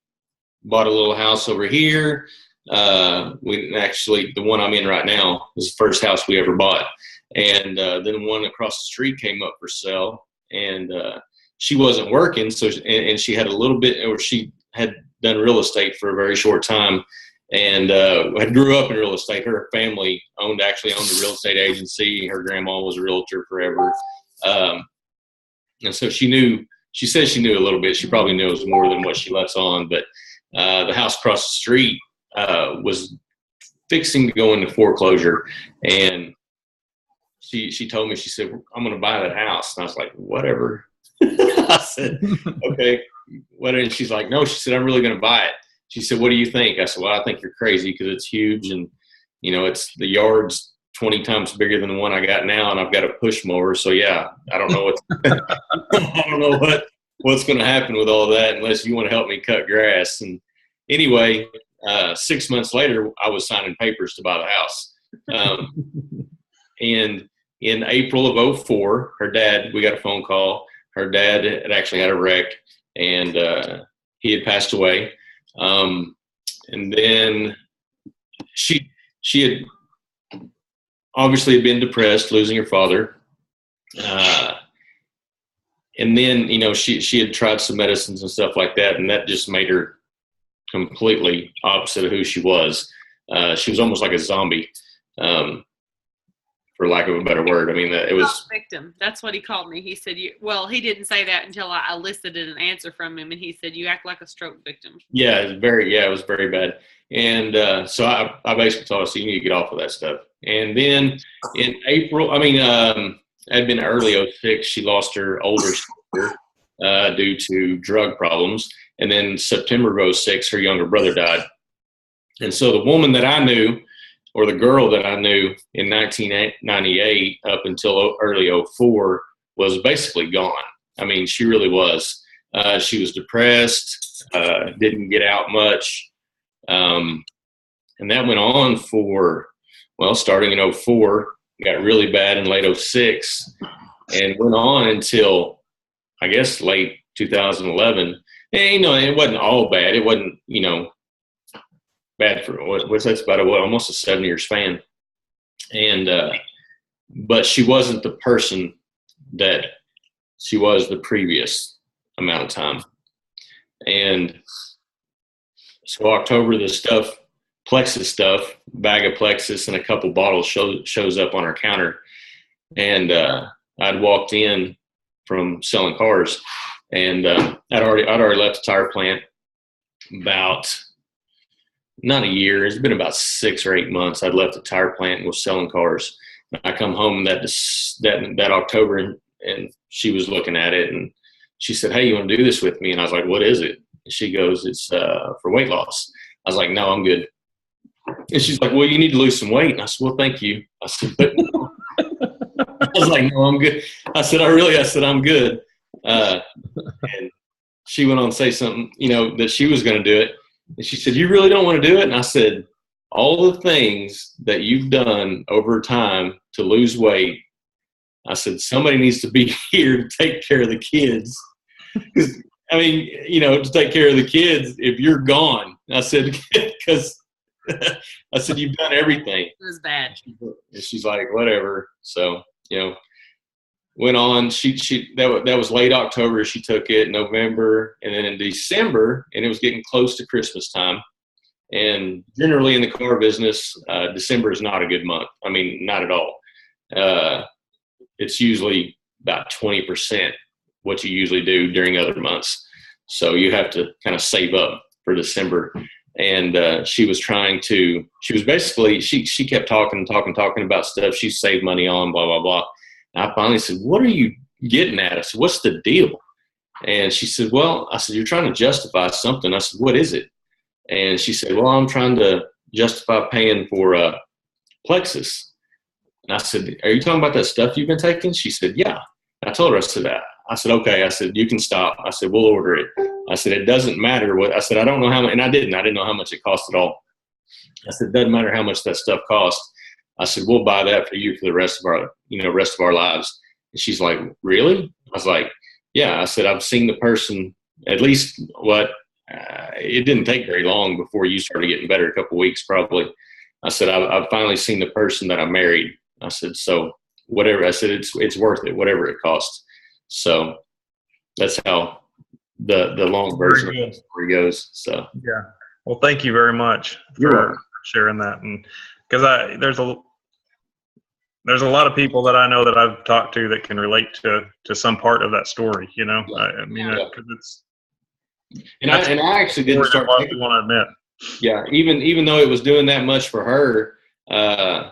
bought a little house over here. The one I'm in right now is the first house we ever bought. And then one across the street came up for sale, and she wasn't working. So, and she had she had done real estate for a very short time, and grew up in real estate. Her family actually owned a real estate agency. Her grandma was a realtor forever. And so she said she knew a little bit. She probably knows more than what she lets on, but the house across the street was fixing to go into foreclosure, and she told me, she said, I'm going to buy that house. And I was like, whatever. I said, okay. And she's like, no, she said, I'm really going to buy it. She said, what do you think? I said, well, I think you're crazy because it's huge, and it's the yard's 20 times bigger than the one I got now, and I've got a push mower. So yeah, I don't know what's going to happen with all that unless you want to help me cut grass. And anyway, 6 months later, I was signing papers to buy the house. And in April of 2004, we got a phone call. Her dad had actually had a wreck, and he had passed away. And then she had obviously been depressed, losing her father. And then, she had tried some medicines and stuff like that, and that just made her completely opposite of who she was. She was almost like a zombie, for lack of a better word. I mean, it was victim. That's what he called me. He said, he didn't say that until I elicited an answer from him, and he said, you act like a stroke victim. Yeah, it was very bad. And so I basically told her, so you need to get off of that stuff. And then in April, had been early 2006, she lost her older sister due to drug problems. And then September of 2006, her younger brother died. And so the woman that I knew, or the girl that I knew in 1998 up until early 2004, was basically gone. I mean, she really was. She was depressed, didn't get out much. And that went on for, starting in 2004, got really bad in late 06 and went on until, I guess, late 2011. And, it wasn't all bad. It wasn't, bad for that's about almost a 7 year span. And, but she wasn't the person that she was the previous amount of time. And so October, the stuff, Plexus stuff, bag of Plexus and a couple bottles shows up on our counter. And I'd walked in from selling cars, and I'd already left the tire plant about not a year. It's been about 6 or 8 months. I'd left the tire plant and was selling cars. I come home that October, and she was looking at it, and she said, "Hey, you want to do this with me?" And I was like, "What is it?" And she goes, "It's for weight loss." I was like, "No, I'm good." And she's like, "Well, you need to lose some weight." And I said, "Well, thank you." I said, "But I was like, no, I'm good." I said, "I'm good." And she went on to say something, that she was going to do it. And she said, "You really don't want to do it?" And I said, "All the things that you've done over time to lose weight," I said, "somebody needs to be here to take care of the kids." Because, to take care of the kids if you're gone. I said, because I said, "You've done everything." It was bad. And she's like, "Whatever." So, went on. That was late October. She took it November, and then in December, and it was getting close to Christmas time. And generally in the car business, December is not a good month. Not at all. It's usually about 20% what you usually do during other months. So you have to kind of save up for December. And she was basically, she kept talking about stuff she saved money on, blah, blah, blah. And I finally said, "What are you getting at?" I said, "What's the deal?" And she said, "Well," I said, "you're trying to justify something." I said, "What is it?" And she said, "Well, I'm trying to justify paying for Plexus." And I said, "Are you talking about that stuff you've been taking?" She said, "Yeah." And I told her, I said, "Okay." I said, "You can stop." I said, "We'll order it." I said, "It doesn't matter what." I said, "I don't know how much," and I didn't know how much it cost at all. I said, "It doesn't matter how much that stuff costs." I said, "We'll buy that for you for the rest of our lives." And she's like, "Really?" I was like, "Yeah." I said, "I've seen the person at least it didn't take very long before you started getting better, a couple of weeks probably." I said, I've finally seen the person that I married." I said, "So whatever," I said, it's worth it, whatever it costs." So that's how the long version of the story goes. So Yeah. Well, thank you very much for sharing that. And because there's a lot of people that I know that I've talked to that can relate to some part of that story, because it's. And I actually didn't start taking, want to admit. Yeah, even though it was doing that much for her, I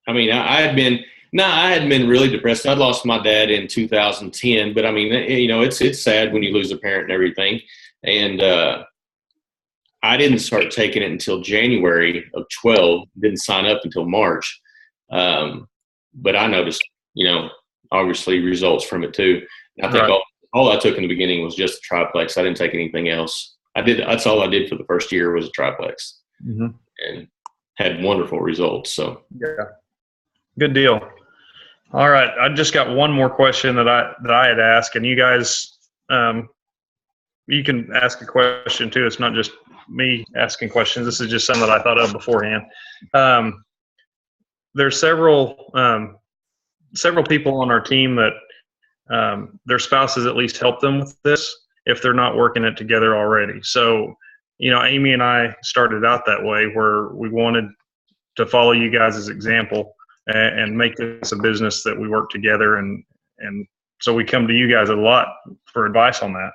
had been really depressed. I'd lost my dad in 2010, but it's sad when you lose a parent and everything. And I didn't start taking it until January of 12. Didn't sign up until March. But I noticed, obviously results from it too. And I think all I took in the beginning was just a triplex. I didn't take anything else. That's all I did for the first year was a triplex, and had wonderful results. So yeah, good deal. All right, I just got one more question that I had asked, and you guys, you can ask a question too. It's not just me asking questions. This is just something that I thought of beforehand. There's several people on our team that their spouses at least help them with this if they're not working it together already. So, Amy and I started out that way, where we wanted to follow you guys' example and make this a business that we work together. And so we come to you guys a lot for advice on that.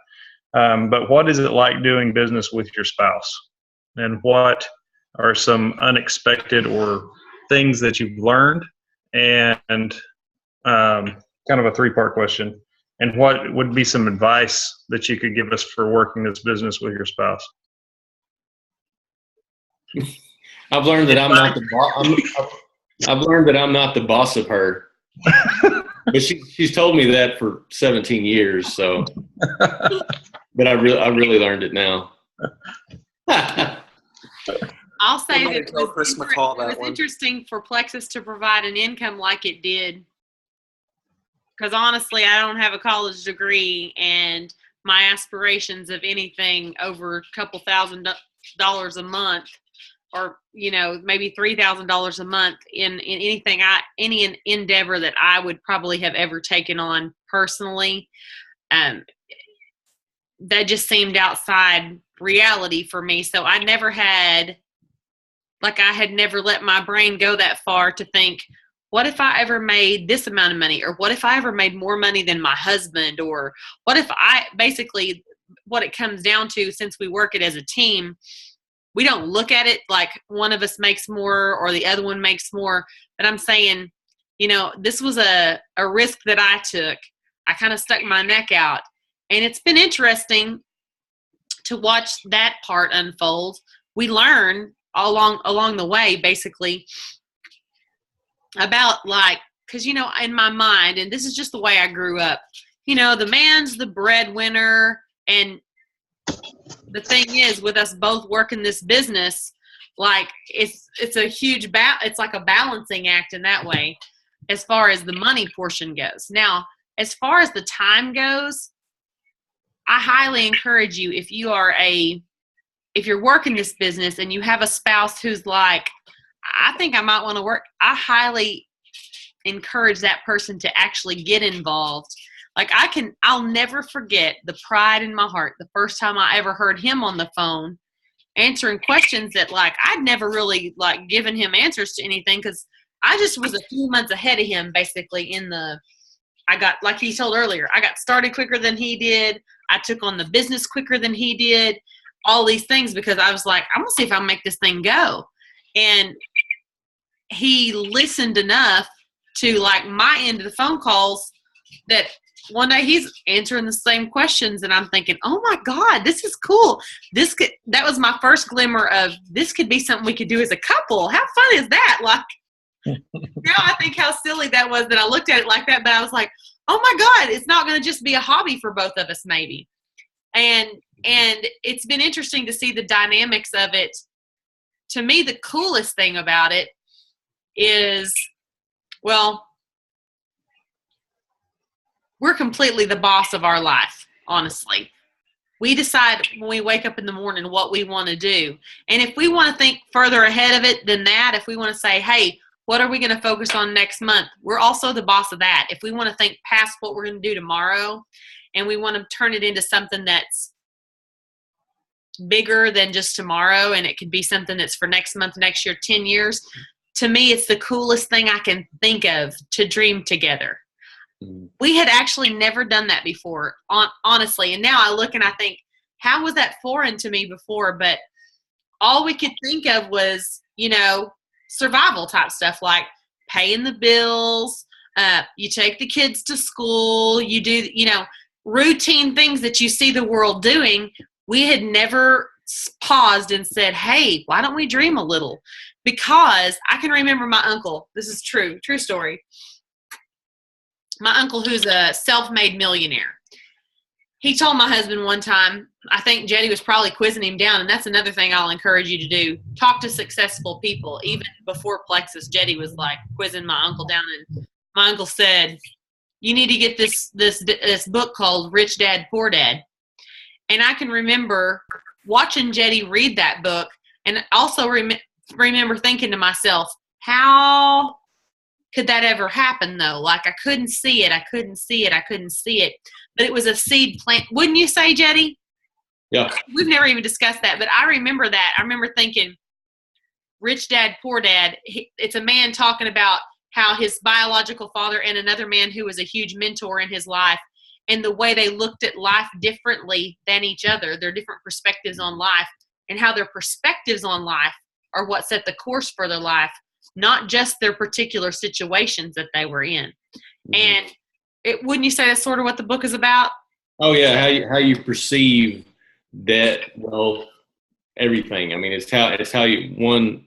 But what is it like doing business with your spouse? And what are some unexpected or things that you've learned? And kind of a 3-part question. And what would be some advice that you could give us for working this business with your spouse? I've learned that I'm not the boss. I've learned that I'm not the boss of her, but she's told me that for 17 years. So, but I really learned it now. I'll say Somebody that tell Chris McCall it that was one. interesting for Plexus to provide an income like it did. Because honestly, I don't have a college degree, and my aspirations of anything over a couple $1,000 a month, or maybe $3,000 a month in anything any endeavor that I would probably have ever taken on personally, that just seemed outside reality for me. So I had never let my brain go that far to think, what if I ever made this amount of money? Or what if I ever made more money than my husband? Or what if basically what it comes down to, since we work it as a team, we don't look at it like one of us makes more or the other one makes more. But I'm saying, this was a risk that I took. I kind of stuck my neck out. And it's been interesting to watch that part unfold. We learn along the way, basically, about because in my mind, and this is just the way I grew up, the man's the breadwinner, and the thing is, with us both working this business, it's a huge it's like a balancing act in that way, as far as the money portion goes. Now, as far as the time goes, I highly encourage you, if you're working this business and you have a spouse who's like, I think I might want to work, I highly encourage that person to actually get involved. I'll never forget the pride in my heart the first time I ever heard him on the phone answering questions that I'd never really given him answers to anything, because I just was a few months ahead of him, basically. I got, like he told earlier, I got started quicker than he did. I took on the business quicker than he did. All these things because I was like, I'm gonna see if I can make this thing go. And he listened enough to my end of the phone calls that one day he's answering the same questions, and I'm thinking, oh my God, this is cool. That was my first glimmer of this could be something we could do as a couple. How fun is that? Now I think how silly that was that I looked at it like that, but I was like, oh my God, it's not going to just be a hobby for both of us, maybe. And it's been interesting to see the dynamics of it. To me, the coolest thing about it is, well, we're completely the boss of our life, honestly. We decide when we wake up in the morning what we want to do. And if we want to think further ahead of it than that, if we want to say, hey, what are we going to focus on next month? We're also the boss of that. If we want to think past what we're going to do tomorrow and we want to turn it into something that's bigger than just tomorrow, and it could be something that's for next month, next year, 10 years, to me, it's the coolest thing I can think of to dream together. We had actually never done that before, honestly. And now I look and I think, how was that foreign to me before? But all we could think of was, survival type stuff, like paying the bills, you take the kids to school, you do, routine things that you see the world doing. We had never paused and said, hey, why don't we dream a little? Because I can remember my uncle. This is true story. My uncle, who's a self-made millionaire, he told my husband one time, I think Jetty was probably quizzing him down, and that's another thing I'll encourage you to do. Talk to successful people. Even before Plexus, Jetty was quizzing my uncle down, and my uncle said, you need to get this book called Rich Dad, Poor Dad. And I can remember watching Jetty read that book, and also remember thinking to myself, how could that ever happen, though? I couldn't see it. I couldn't see it. But it was a seed plant. Wouldn't you say, Jetty? Yeah. We've never even discussed that, but I remember that. I remember thinking, Rich Dad, Poor Dad, it's a man talking about how his biological father and another man who was a huge mentor in his life, and the way they looked at life differently than each other, their different perspectives on life, and how their perspectives on life are what set the course for their life, not just their particular situations that they were in. And wouldn't you say that's sort of what the book is about? Oh yeah, how you perceive that, well, everything. I mean, it's how one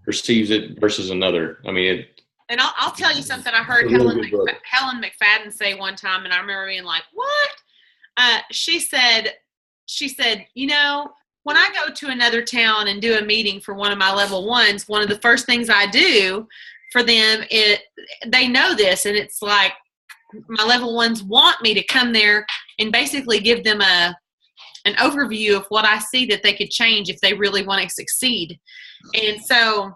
perceives it versus another. I mean, and I'll tell you something I heard Helen McFadden say one time, and I remember being like, what? She said, when I go to another town and do a meeting for one of my level ones, one of the first things I do for them is they know this, and it's like my level ones want me to come there and basically give them an overview of what I see that they could change if they really want to succeed. And so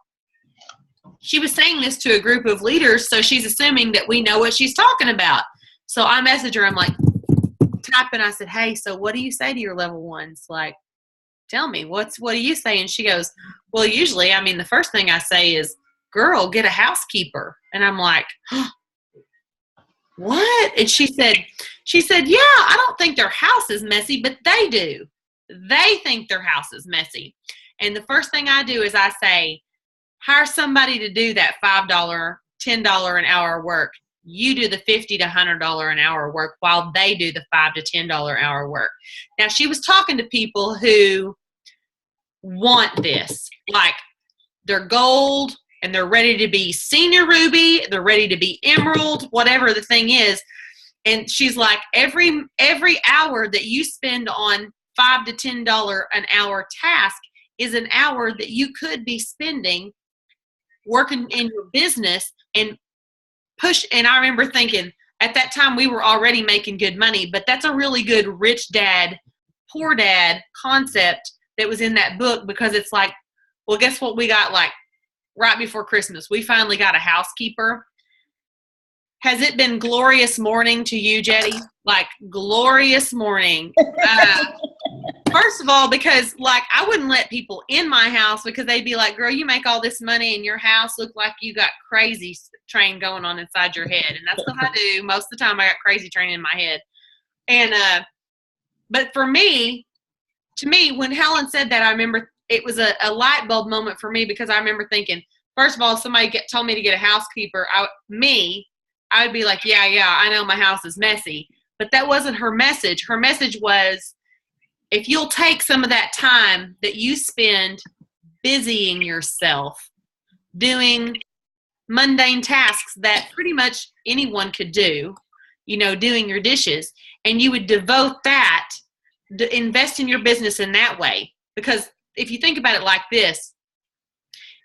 she was saying this to a group of leaders, so she's assuming that we know what she's talking about. So I message her, I'm like, typing, I said, hey, so what do you say to your level ones? Like, tell me, what do you say? And she goes, well, usually, I mean, the first thing I say is, girl, get a housekeeper. And I'm like, what? And she said, yeah, I don't think their house is messy, but they do. They think their house is messy. And the first thing I do is I say, hire somebody to do that $5, $10 an hour work. You do the $50 to $100 an hour work while they do the $5 to $10 hour work. Now, she was talking to people who want this, like they're gold and they're ready to be senior ruby, they're ready to be emerald, whatever the thing is. And she's like, every hour that you spend on $5 to $10 an hour task is an hour that you could be spending working in your business and push. And I remember thinking at that time we were already making good money, but that's a really good rich dad, poor dad concept that was in that book, because it's like, well, guess what? We got like right before Christmas, we finally got a housekeeper. Has it been glorious morning to you, Jetty? Like glorious morning. First of all, because like I wouldn't let people in my house because they'd be like, girl, you make all this money and your house look like you got crazy train going on inside your head. And that's what I do. Most of the time I got crazy train in my head. And, but for me, to me, when Helen said that, I remember it was a light bulb moment for me, because I remember thinking, first of all, if somebody told me to get a housekeeper, I would be like, yeah, I know my house is messy. But that wasn't her message. Her message was, if you'll take some of that time that you spend busying yourself, doing mundane tasks that pretty much anyone could do, doing your dishes, and you would devote that, invest in your business in that way. Because if you think about it like this,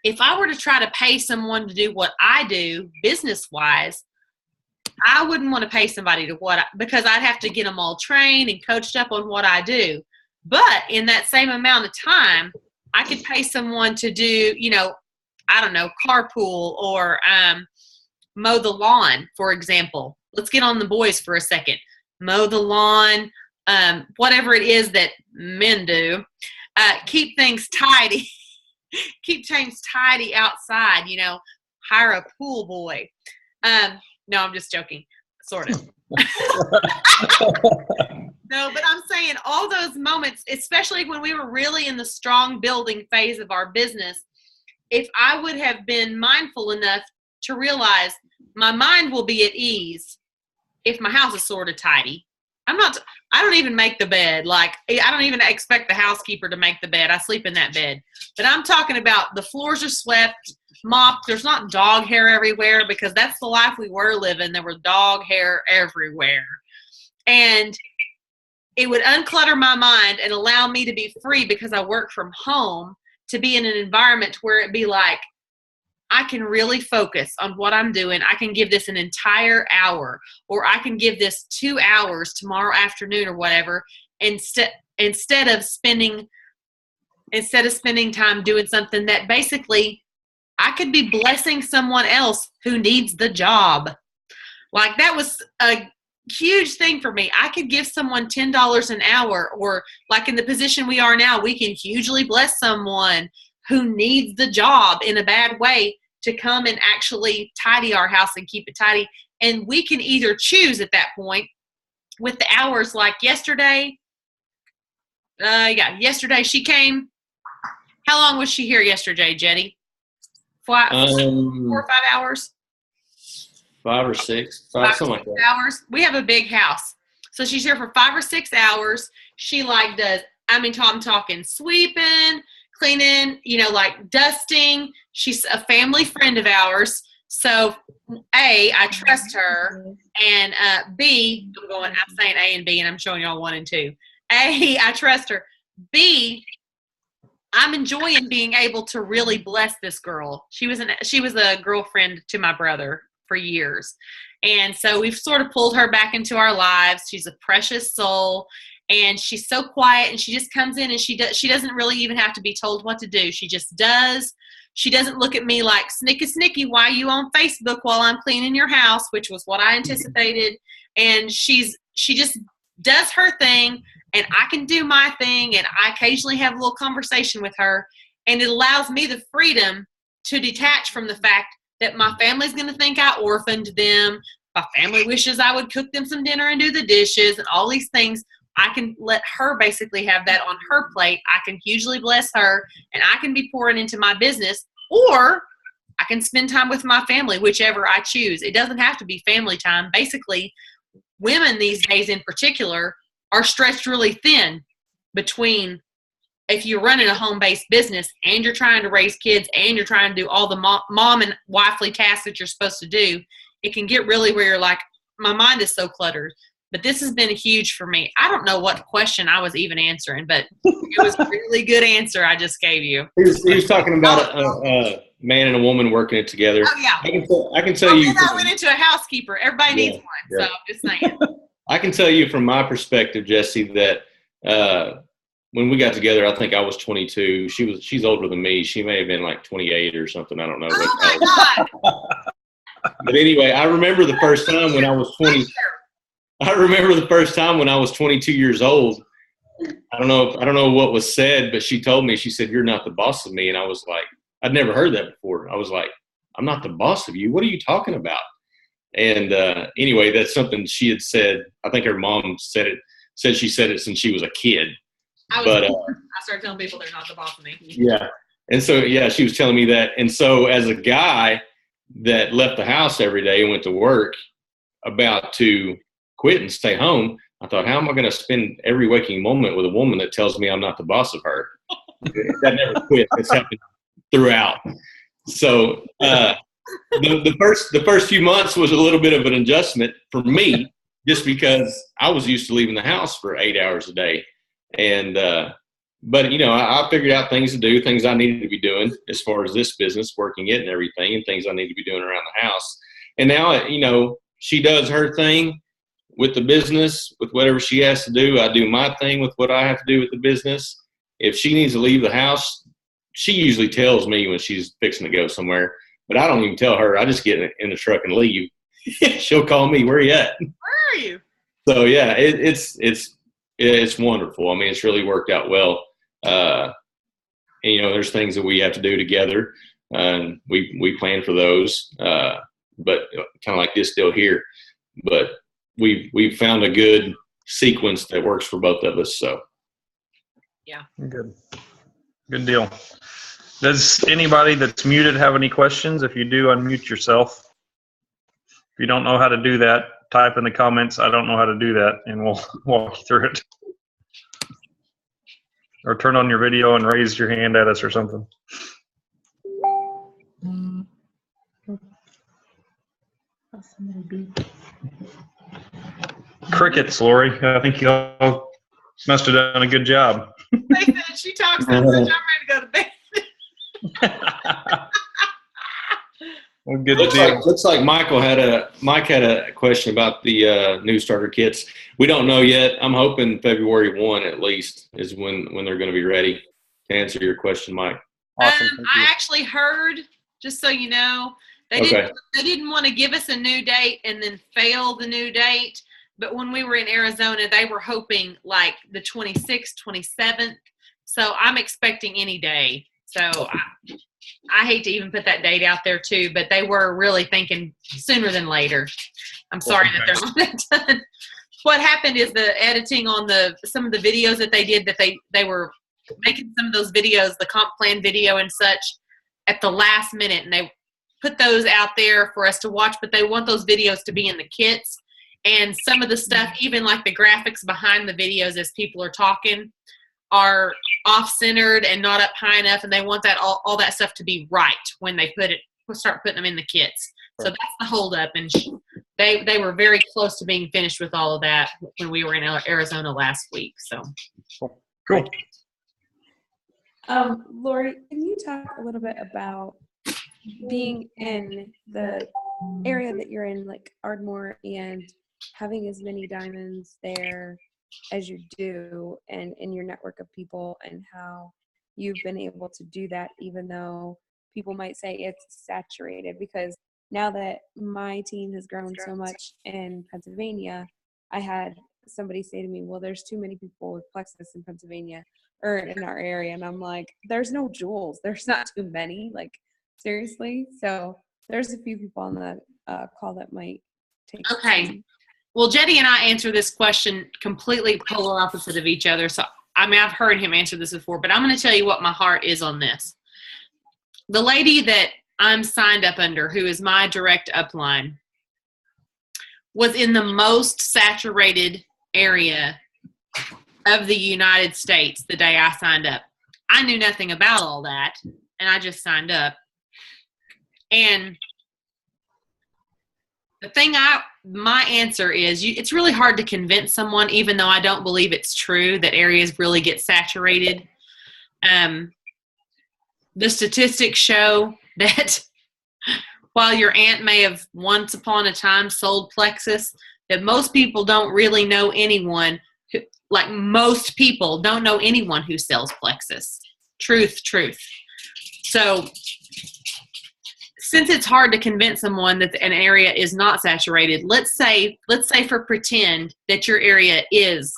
if I were to try to pay someone to do what I do business-wise, I wouldn't want to pay somebody because I'd have to get them all trained and coached up on what I do. But in that same amount of time, I could pay someone to do, I don't know, carpool or mow the lawn, for example. Let's get on the boys for a second. Mow the lawn, whatever it is that men do. Keep things tidy. Keep things tidy outside, hire a pool boy. No, I'm just joking, sort of. No, but I'm saying all those moments, especially when we were really in the strong building phase of our business, if I would have been mindful enough to realize my mind will be at ease if my house is sort of tidy. I don't even make the bed. Like, I don't even expect the housekeeper to make the bed. I sleep in that bed. But I'm talking about the floors are swept, mopped. There's not dog hair everywhere, because that's the life we were living. There was dog hair everywhere. And it would unclutter my mind and allow me to be free, because I work from home, to be in an environment where it'd be like, I can really focus on what I'm doing. I can give this an entire hour, or I can give this 2 hours tomorrow afternoon or whatever, instead of spending time doing something that basically I could be blessing someone else who needs the job. Like, that was a huge thing for me. I could give someone $10 an hour, or like in the position we are now, we can hugely bless someone who needs the job in a bad way to come and actually tidy our house and keep it tidy. And we can either choose at that point with the hours, like yesterday. Yesterday she came. How long was she here yesterday, Jetty? 4 or 5 hours? 5 or 6, something like that. Hours. We have a big house. So she's here for 5 or 6 hours. She I'm talking sweeping, cleaning, like dusting. She's a family friend of ours. So A, I trust her. And B, I'm saying A and B, and I'm showing y'all 1 and 2. A, I trust her. B, I'm enjoying being able to really bless this girl. She was a girlfriend to my brother for years. And so we've sort of pulled her back into our lives. She's a precious soul, and she's so quiet, and she just comes in and she doesn't really even have to be told what to do. She just does. She doesn't look at me like, Snicky, why are you on Facebook while I'm cleaning your house, which was what I anticipated. And she just does her thing, and I can do my thing, and I occasionally have a little conversation with her, and it allows me the freedom to detach from the fact that my family's going to think I orphaned them. My family wishes I would cook them some dinner and do the dishes and all these things. I can let her basically have that on her plate. I can hugely bless her, and I can be pouring into my business, or I can spend time with my family, whichever I choose. It doesn't have to be family time. Basically, women these days in particular are stretched really thin between, if you're running a home-based business and you're trying to raise kids and you're trying to do all the mom and wifely tasks that you're supposed to do, it can get really where you're like, my mind is so cluttered. But this has been huge for me. I don't know what question I was even answering, but it was a really good answer I just gave you. He was talking about a man and a woman working it together. Oh, yeah. I can tell you. Then I went into a housekeeper. Everybody needs one, yeah. so I'm just saying. I can tell you from my perspective, Jesse, that when we got together, I think I was 22. She's older than me. She may have been like 28 or something. I don't know. Oh, my God. But anyway, I remember the first time when I was 20. I remember the first time when I was 22 years old. I don't know what was said, but she told me, she said, "You're not the boss of me." And I was like, I'd never heard that before. I was like, "I'm not the boss of you. What are you talking about?" And anyway, that's something she had said. I think her mom said she said it since she was a kid. I started telling people they're not the boss of me. Yeah. And so, yeah, she was telling me that. And so as a guy that left the house every day and went to work, about to quit and stay home, I thought, how am I going to spend every waking moment with a woman that tells me I'm not the boss of her? That never quit. It's happened throughout. So the first few months was a little bit of an adjustment for me, just because I was used to leaving the house for 8 hours a day. And but, I figured out things to do, things I needed to be doing as far as this business, working it and everything, and things I need to be doing around the house. And now, she does her thing with the business, with whatever she has to do. I do my thing with what I have to do with the business. If she needs to leave the house, she usually tells me when she's fixing to go somewhere, but I don't even tell her. I just get in the truck and leave. She'll call me, "Where are you at?" Where are you? So yeah, it's wonderful. I mean, it's really worked out well. And, there's things that we have to do together, and we plan for those. But kind of like this deal here, but we've found a good sequence that works for both of us. So, yeah, good deal. Does anybody that's muted have any questions? If you do, unmute yourself. If you don't know how to do that, type in the comments, "I don't know how to do that," and we'll walk you through it. Or turn on your video and raise your hand at us or something. Crickets, Lori. I think you all must have done a good job. They said she talks so much, I'm ready to go to bed. Well, good looks like Mike had a question about the new starter kits. We don't know yet. I'm hoping February 1 at least is when they're going to be ready to answer your question, Mike. Awesome. I actually heard, just so you know, they didn't want to give us a new date and then fail the new date. But when we were in Arizona, they were hoping like the 26th, 27th. So I'm expecting any day. So I hate to even put that date out there too, but they were really thinking sooner than later. I'm sorry that they're not that done. What happened is the editing on some of the videos that they did, that they were making some of those videos, the comp plan video and such, at the last minute, and they put those out there for us to watch, but they want those videos to be in the kits. And some of the stuff, even like the graphics behind the videos as people are talking, are off-centered and not up high enough, and they want that all that stuff to be right when they start putting them in the kits. So that's the holdup, and they were very close to being finished with all of that when we were in Arizona last week. So cool. Lori, can you talk a little bit about being in the area that you're in, like Ardmore, and having as many diamonds there as you do, and in your network of people, and how you've been able to do that even though people might say it's saturated? Because now that my team has grown so much in Pennsylvania, I had somebody say to me, well, there's too many people with Plexus in Pennsylvania or in our area. And I'm like, there's no jewels. There's not too many. Like, seriously. So there's a few people on the call that might take. Okay. Well, Jetty and I answer this question completely polar opposite of each other. So, I mean, I've heard him answer this before, but I'm going to tell you what my heart is on this. The lady that I'm signed up under, who is my direct upline, was in the most saturated area of the United States the day I signed up. I knew nothing about all that, and I just signed up. And the thing my answer is, it's really hard to convince someone, even though I don't believe it's true, that areas really get saturated. The statistics show that while your aunt may have once upon a time sold Plexus, that most people don't really know anyone who, like most people don't know anyone who sells Plexus. Truth. So since it's hard to convince someone that an area is not saturated, let's say for pretend that your area is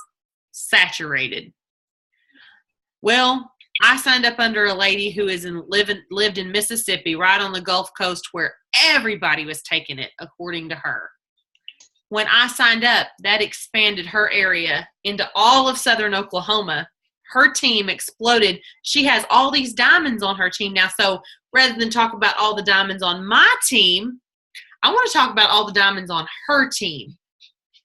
saturated. Well, I signed up under a lady who lived in Mississippi, right on the Gulf Coast, where everybody was taking it, according to her. When I signed up, that expanded her area into all of southern Oklahoma. Her team exploded. She has all these diamonds on her team now. So rather than talk about all the diamonds on my team, I want to talk about all the diamonds on her team.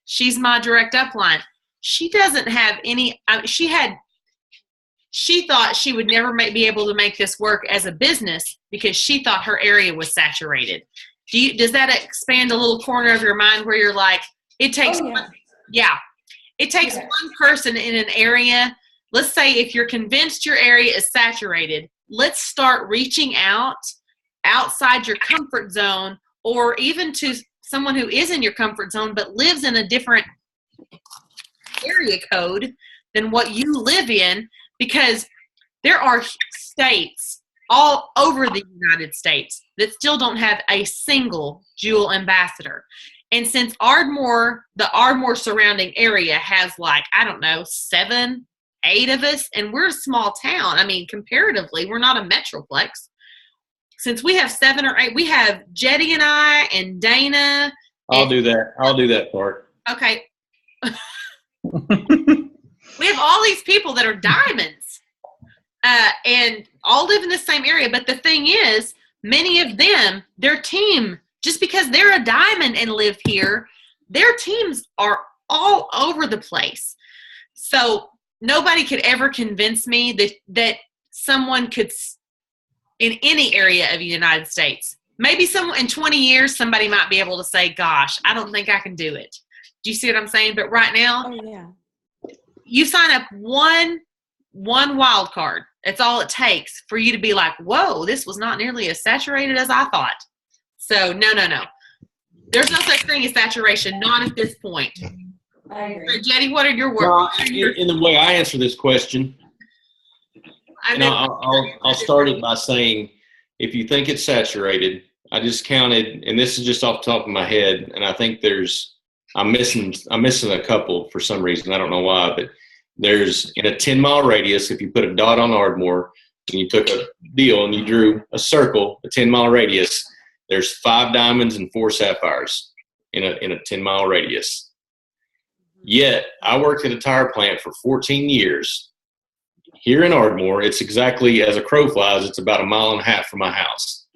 She's my direct upline. She doesn't have any, she thought she would never be able to make this work as a business because she thought her area was saturated. Does that expand a little corner of your mind where you're like, it takes it takes one person in an area. Let's say if you're convinced your area is saturated, let's start reaching out outside your comfort zone, or even to someone who is in your comfort zone but lives in a different area code than what you live in, because there are states all over the United States that still don't have a single jewel ambassador. And since Ardmore, the Ardmore surrounding area has 7, 8 of us, and we're a small town. I mean, comparatively, we're not a metroplex. Since we have 7 or 8, we have Jetty and I and Dana. I'll do that part. Okay. We have all these people that are diamonds and all live in the same area. But the thing is, many of them, their team, just because they're a diamond and live here, their teams are all over the place. So nobody could ever convince me that someone could, in any area of the United States, maybe someone in 20 years, somebody might be able to say, gosh, I don't think I can do it. Do you see what I'm saying? But right now, you sign up one wild card. That's all it takes for you to be like, whoa, this was not nearly as saturated as I thought. So no. There's no such thing as saturation, not at this point. I agree. So, Jetty, what are your words? Well, in the way I answer this question, I'll start it by saying, if you think it's saturated, I just counted, and this is just off the top of my head, and I think I'm missing a couple for some reason. I don't know why, but there's in a 10-mile radius, if you put a dot on Ardmore and you took a deal and you drew a circle, a 10-mile radius, there's 5 diamonds and 4 sapphires in a 10-mile radius. Yet I worked at a tire plant for 14 years. Here in Ardmore, it's exactly, as a crow flies, it's about 1.5 miles from my house.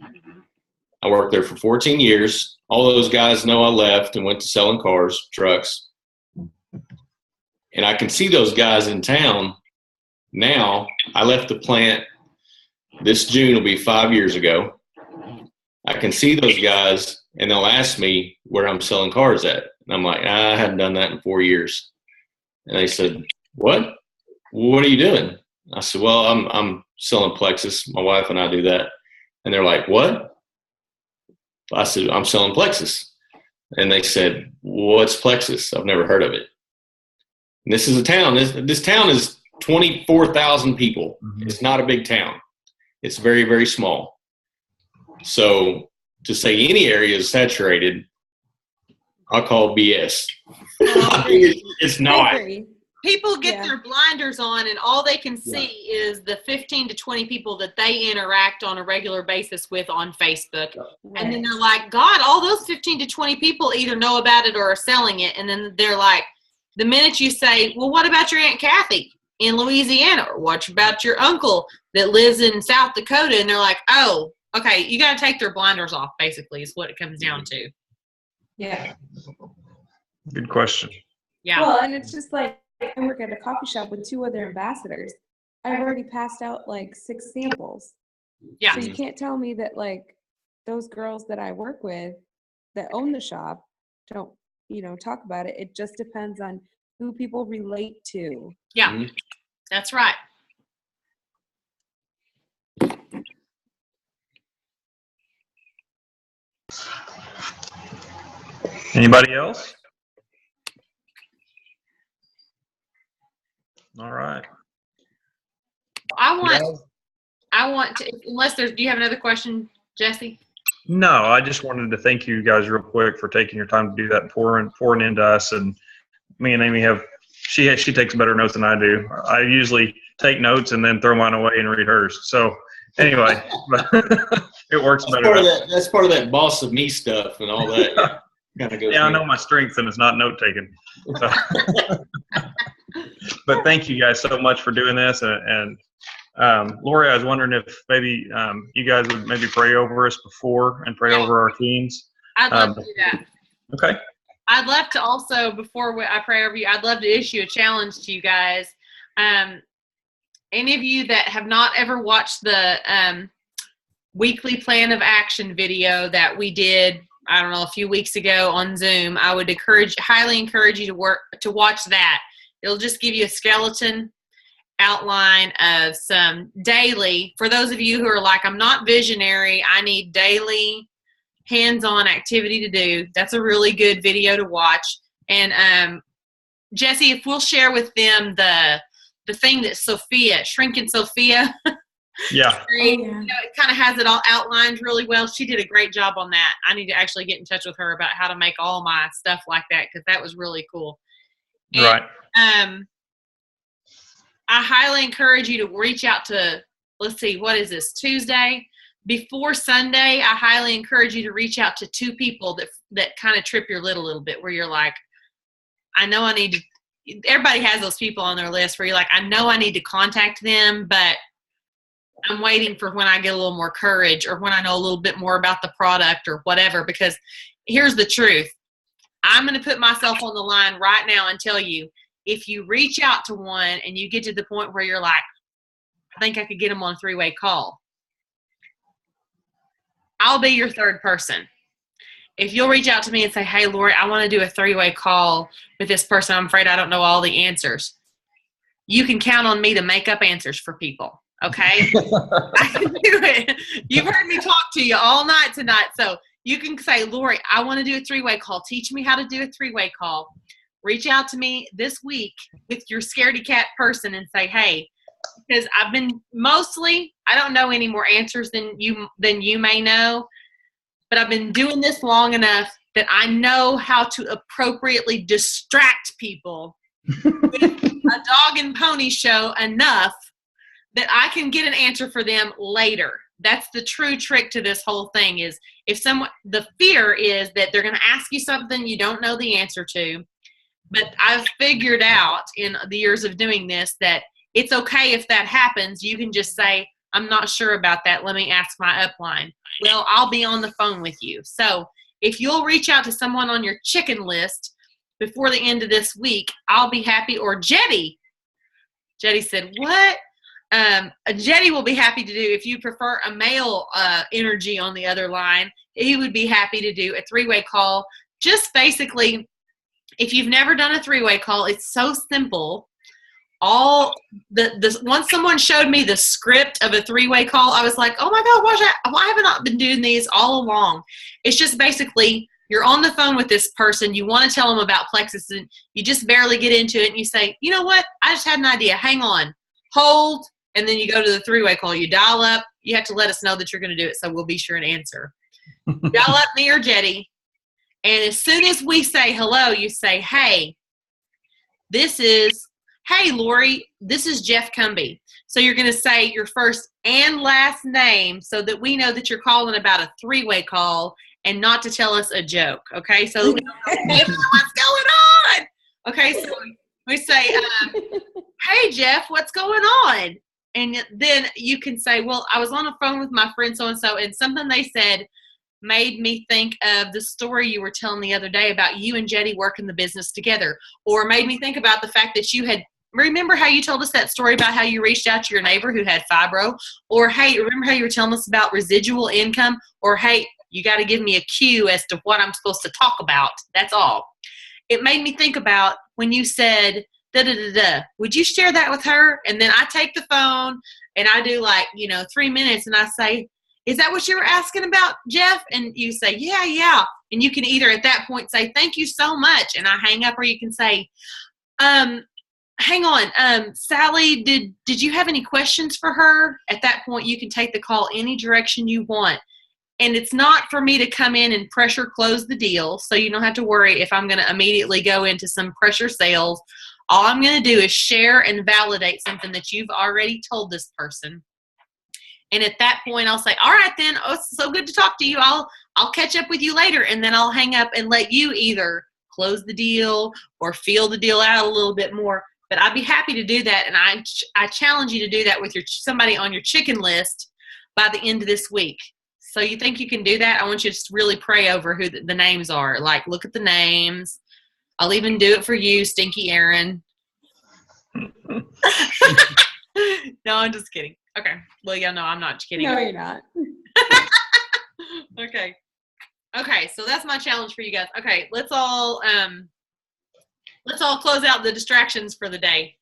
I worked there for 14 years. All those guys know I left and went to selling cars, trucks. And I can see those guys in town now. I left the plant this June, will be 5 years ago. I can see those guys, and they'll ask me where I'm selling cars at. And I'm like, I haven't done that in 4 years. And they said, what? What are you doing? I said, well, I'm selling Plexus. My wife and I do that. And they're like, what? I said, I'm selling Plexus. And they said, what's Plexus? I've never heard of it. And this is a town. This town is 24,000 people. Mm-hmm. It's not a big town. It's very, very small. So to say any area is saturated, I'll call BS. It's not. People get their blinders on, and all they can see is the 15 to 20 people that they interact on a regular basis with on Facebook. Right. And then they're like, God, all those 15 to 20 people either know about it or are selling it. And then they're like, the minute you say, well, what about your Aunt Kathy in Louisiana? Or what about your uncle that lives in South Dakota? And they're like, oh, okay, you got to take their blinders off, basically, is what it comes down to. Yeah. Good question. Yeah. Well, and it's just like, I work at a coffee shop with 2 other ambassadors. I've already passed out like 6 samples. Yeah. So you can't tell me that like those girls that I work with that own the shop don't, talk about it. It just depends on who people relate to. Yeah, that's right. Anybody else? All right. I want to, do you have another question, Jesse? No, I just wanted to thank you guys real quick for taking your time to do that, pouring into us. And me and Amy she takes better notes than I do. I usually take notes and then throw mine away and read hers. So anyway, it works better. That's part of that boss of me stuff and all that. I know my strengths, and it's not note taking. So. But thank you guys so much for doing this. And Lori, I was wondering if maybe you guys would maybe pray over us before and pray over our teams. I'd love to do that. Okay. I'd love to also, before I pray over you, I'd love to issue a challenge to you guys. Any of you that have not ever watched the weekly plan of action video that we did, I don't know, a few weeks ago on Zoom, I would highly encourage you to watch that. It'll just give you a skeleton outline of some daily, for those of you who are like, I'm not visionary, I need daily hands-on activity to do. That's a really good video to watch. And Jesse, if we'll share with them the thing that Shrinking Sophia, yeah, it kind of has it all outlined really well. She did a great job on that. I need to actually get in touch with her about how to make all my stuff like that, because that was really cool. And, right. I highly encourage you to reach out to, let's see, what is this, Tuesday? Before Sunday, I highly encourage you to reach out to 2 people that kind of trip your lid a little bit, where you're like, I know I need to, everybody has those people on their list where you're like, I know I need to contact them, but I'm waiting for when I get a little more courage or when I know a little bit more about the product or whatever, because here's the truth. I'm going to put myself on the line right now and tell you, if you reach out to one and you get to the point where you're like, I think I could get them on a 3-way call, I'll be your 3rd person. If you'll reach out to me and say, hey, Lori, I want to do a 3-way call with this person, I'm afraid I don't know all the answers, you can count on me to make up answers for people, okay? I can do it. You've heard me talk to you all night tonight, so you can say, Lori, I want to do a 3-way call. Teach me how to do a 3-way call. Reach out to me this week with your scaredy cat person and say, hey, because I've been mostly, I don't know any more answers than you may know, but I've been doing this long enough that I know how to appropriately distract people with a dog and pony show enough that I can get an answer for them later. That's the true trick to this whole thing, is the fear is that they're going to ask you something you don't know the answer to. But I've figured out in the years of doing this that it's okay if that happens. You can just say, I'm not sure about that. Let me ask my upline. Well, I'll be on the phone with you. So if you'll reach out to someone on your chicken list before the end of this week, I'll be happy. Or Jetty said, what? Jetty will be happy to do, if you prefer a male energy on the other line, he would be happy to do a 3-way call. Just basically, if you've never done a 3-way call, it's so simple. once someone showed me the script of a 3-way call, I was like, oh my God, why haven't I been doing these all along? It's just basically you're on the phone with this person. You want to tell them about Plexus, and you just barely get into it, and you say, you know what? I just had an idea. Hang on. Hold. And then you go to the 3-way call. You dial up. You have to let us know that you're going to do it, so we'll be sure and answer. Dial up me or Jetty. And as soon as we say hello, you say, hey, hey, Lori, this is Jeff Cumby. So you're going to say your first and last name so that we know that you're calling about a 3-way call and not to tell us a joke, okay? So we don't know what's going on. Okay, so we say, hey, Jeff, what's going on? And then you can say, well, I was on the phone with my friend so-and-so, and something they said made me think of the story you were telling the other day about you and Jetty working the business together, or made me think about the fact that you had, remember how you told us that story about how you reached out to your neighbor who had fibro, or hey, remember how you were telling us about residual income, or hey, you got to give me a cue as to what I'm supposed to talk about. That's all. It made me think about when you said, da-da-da-da, would you share that with her? And then I take the phone and I do 3 minutes and I say, is that what you were asking about, Jeff? And you say, yeah. And you can either at that point say, thank you so much, and I hang up, or you can say, hang on, Sally, did you have any questions for her? At that point, you can take the call any direction you want. And it's not for me to come in and pressure close the deal, so you don't have to worry if I'm going to immediately go into some pressure sales. All I'm going to do is share and validate something that you've already told this person. And at that point, I'll say, all right, then, oh, it's so good to talk to you. I'll catch up with you later. And then I'll hang up and let you either close the deal or feel the deal out a little bit more. But I'd be happy to do that. And I challenge you to do that with somebody on your chicken list by the end of this week. So you think you can do that? I want you to just really pray over who the names are. Like, look at the names. I'll even do it for you, Stinky Aaron. No, I'm just kidding. Okay. Well, yeah, no, I'm not kidding. No, you're not. Okay. So that's my challenge for you guys. Okay, let's all close out the distractions for the day.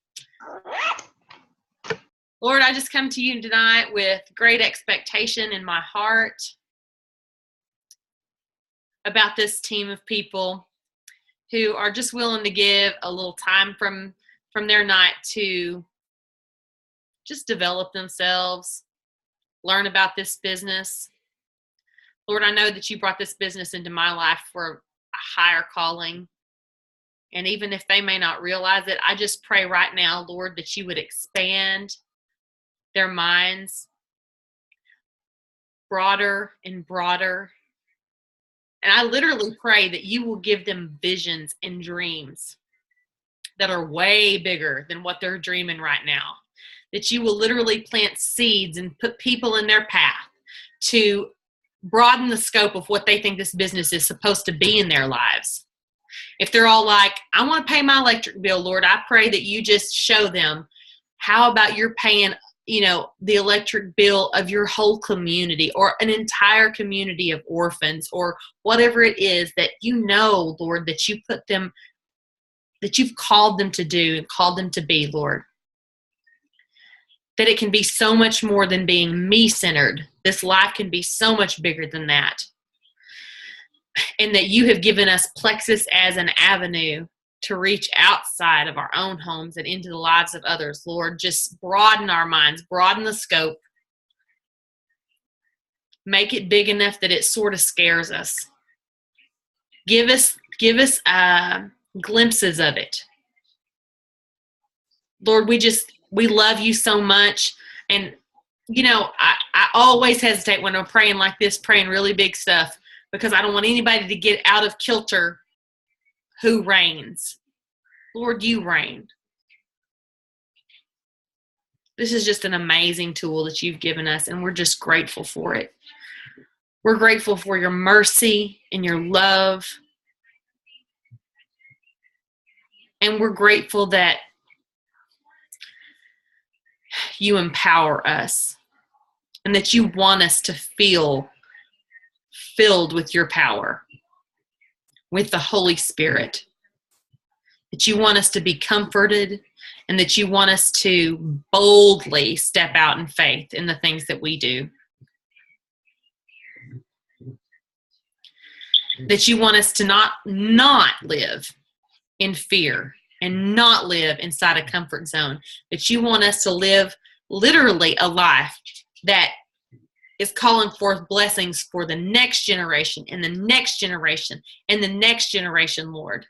Lord, I just come to you tonight with great expectation in my heart about this team of people who are just willing to give a little time from their night to just develop themselves, learn about this business. Lord, I know that you brought this business into my life for a higher calling. And even if they may not realize it, I just pray right now, Lord, that you would expand their minds broader and broader. And I literally pray that you will give them visions and dreams that are way bigger than what they're dreaming right now. That you will literally plant seeds and put people in their path to broaden the scope of what they think this business is supposed to be in their lives. If they're all like, I want to pay my electric bill, Lord, I pray that you just show them, how about you're paying, the electric bill of your whole community or an entire community of orphans or whatever it is that Lord, that you put them, that you've called them to do and called them to be, Lord. That it can be so much more than being me-centered. This life can be so much bigger than that. And that you have given us Plexus as an avenue to reach outside of our own homes and into the lives of others. Lord, just broaden our minds, broaden the scope. Make it big enough that it sort of scares us. Give us glimpses of it. Lord, we love you so much. And, I always hesitate when I'm praying like this, praying really big stuff, because I don't want anybody to get out of kilter who reigns. Lord, you reign. This is just an amazing tool that you've given us, and we're just grateful for it. We're grateful for your mercy and your love. And we're grateful that you empower us and that you want us to feel filled with your power, with the Holy Spirit, that you want us to be comforted, and that you want us to boldly step out in faith in the things that we do. That you want us to not live in fear and not live inside a comfort zone. That you want us to live literally a life that is calling forth blessings for the next generation and the next generation and the next generation, Lord.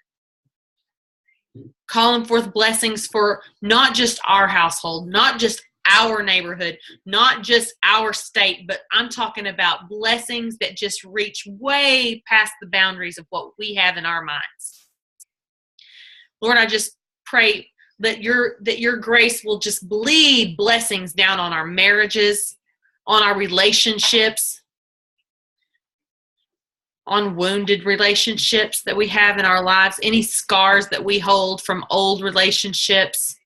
Calling forth blessings for not just our household, not just our neighborhood, not just our state, but I'm talking about blessings that just reach way past the boundaries of what we have in our minds. Lord, I just pray that your grace will just bleed blessings down on our marriages, on our relationships, on wounded relationships that we have in our lives, any scars that we hold from old relationships.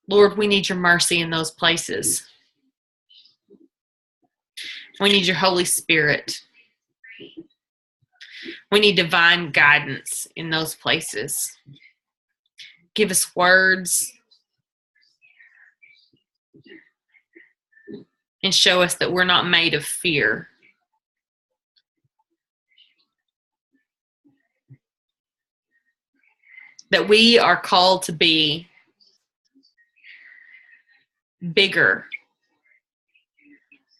Lord, we need your mercy in those places. We need your Holy Spirit. We need divine guidance in those places. Give us words and show us that we're not made of fear. That we are called to be bigger.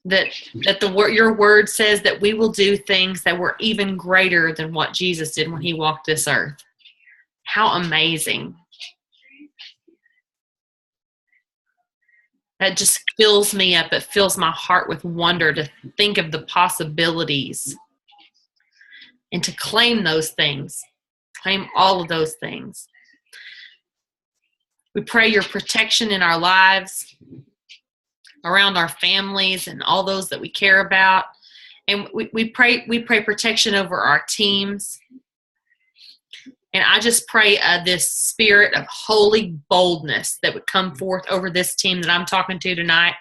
That your word says that we will do things that were even greater than what Jesus did when he walked this earth. How amazing. That just fills me up. It fills my heart with wonder to think of the possibilities and to claim those things. Claim all of those things. We pray your protection in our lives, around our families and all those that we care about. And we pray protection over our teams. And I just pray this spirit of holy boldness that would come forth over this team that I'm talking to tonight,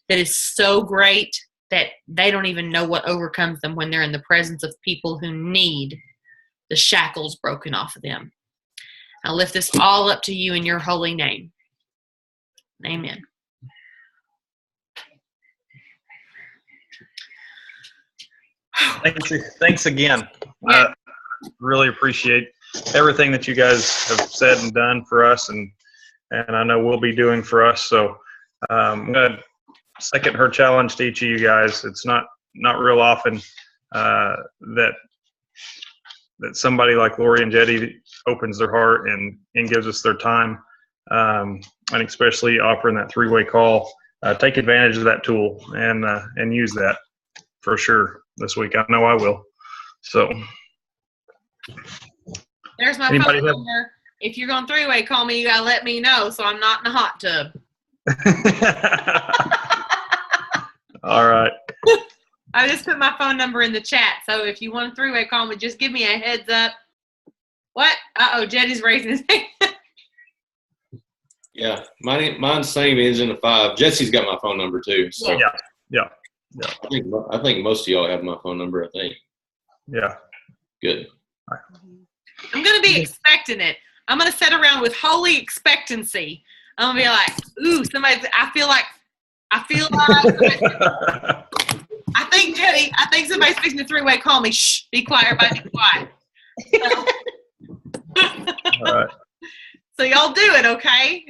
that is so great that they don't even know what overcomes them when they're in the presence of people who need the shackles broken off of them. I lift this all up to you in your holy name. Amen. Thanks again. I really appreciate everything that you guys have said and done for us, and I know we'll be doing for us. So I'm going to second her challenge to each of you guys. It's not real often that somebody like Lori and Jetty opens their heart and gives us their time, and especially offering that three-way call. Take advantage of that tool and use that for sure this week. I know I will. So there's my phone number. If you're going three-way call me, you got to let me know so I'm not in a hot tub. All right. I just put my phone number in the chat. So if you want a three-way call me, just give me a heads up. What? Uh-oh, Jetty's raising his hand. Yeah, mine's same ends in a 5. Jesse's got my phone number too. So Yeah. I think most of y'all have my phone number. I think. Yeah. Good. I'm going to be expecting it. I'm going to sit around with holy expectancy. I'm going to be like, ooh, I feel like I think, Jetty, somebody's fixing a three-way call me. Shh, be quiet, everybody, be quiet. All right. So y'all do it, okay?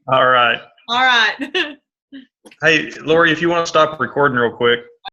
All right. All right. Hey, Lori, if you want to stop recording real quick.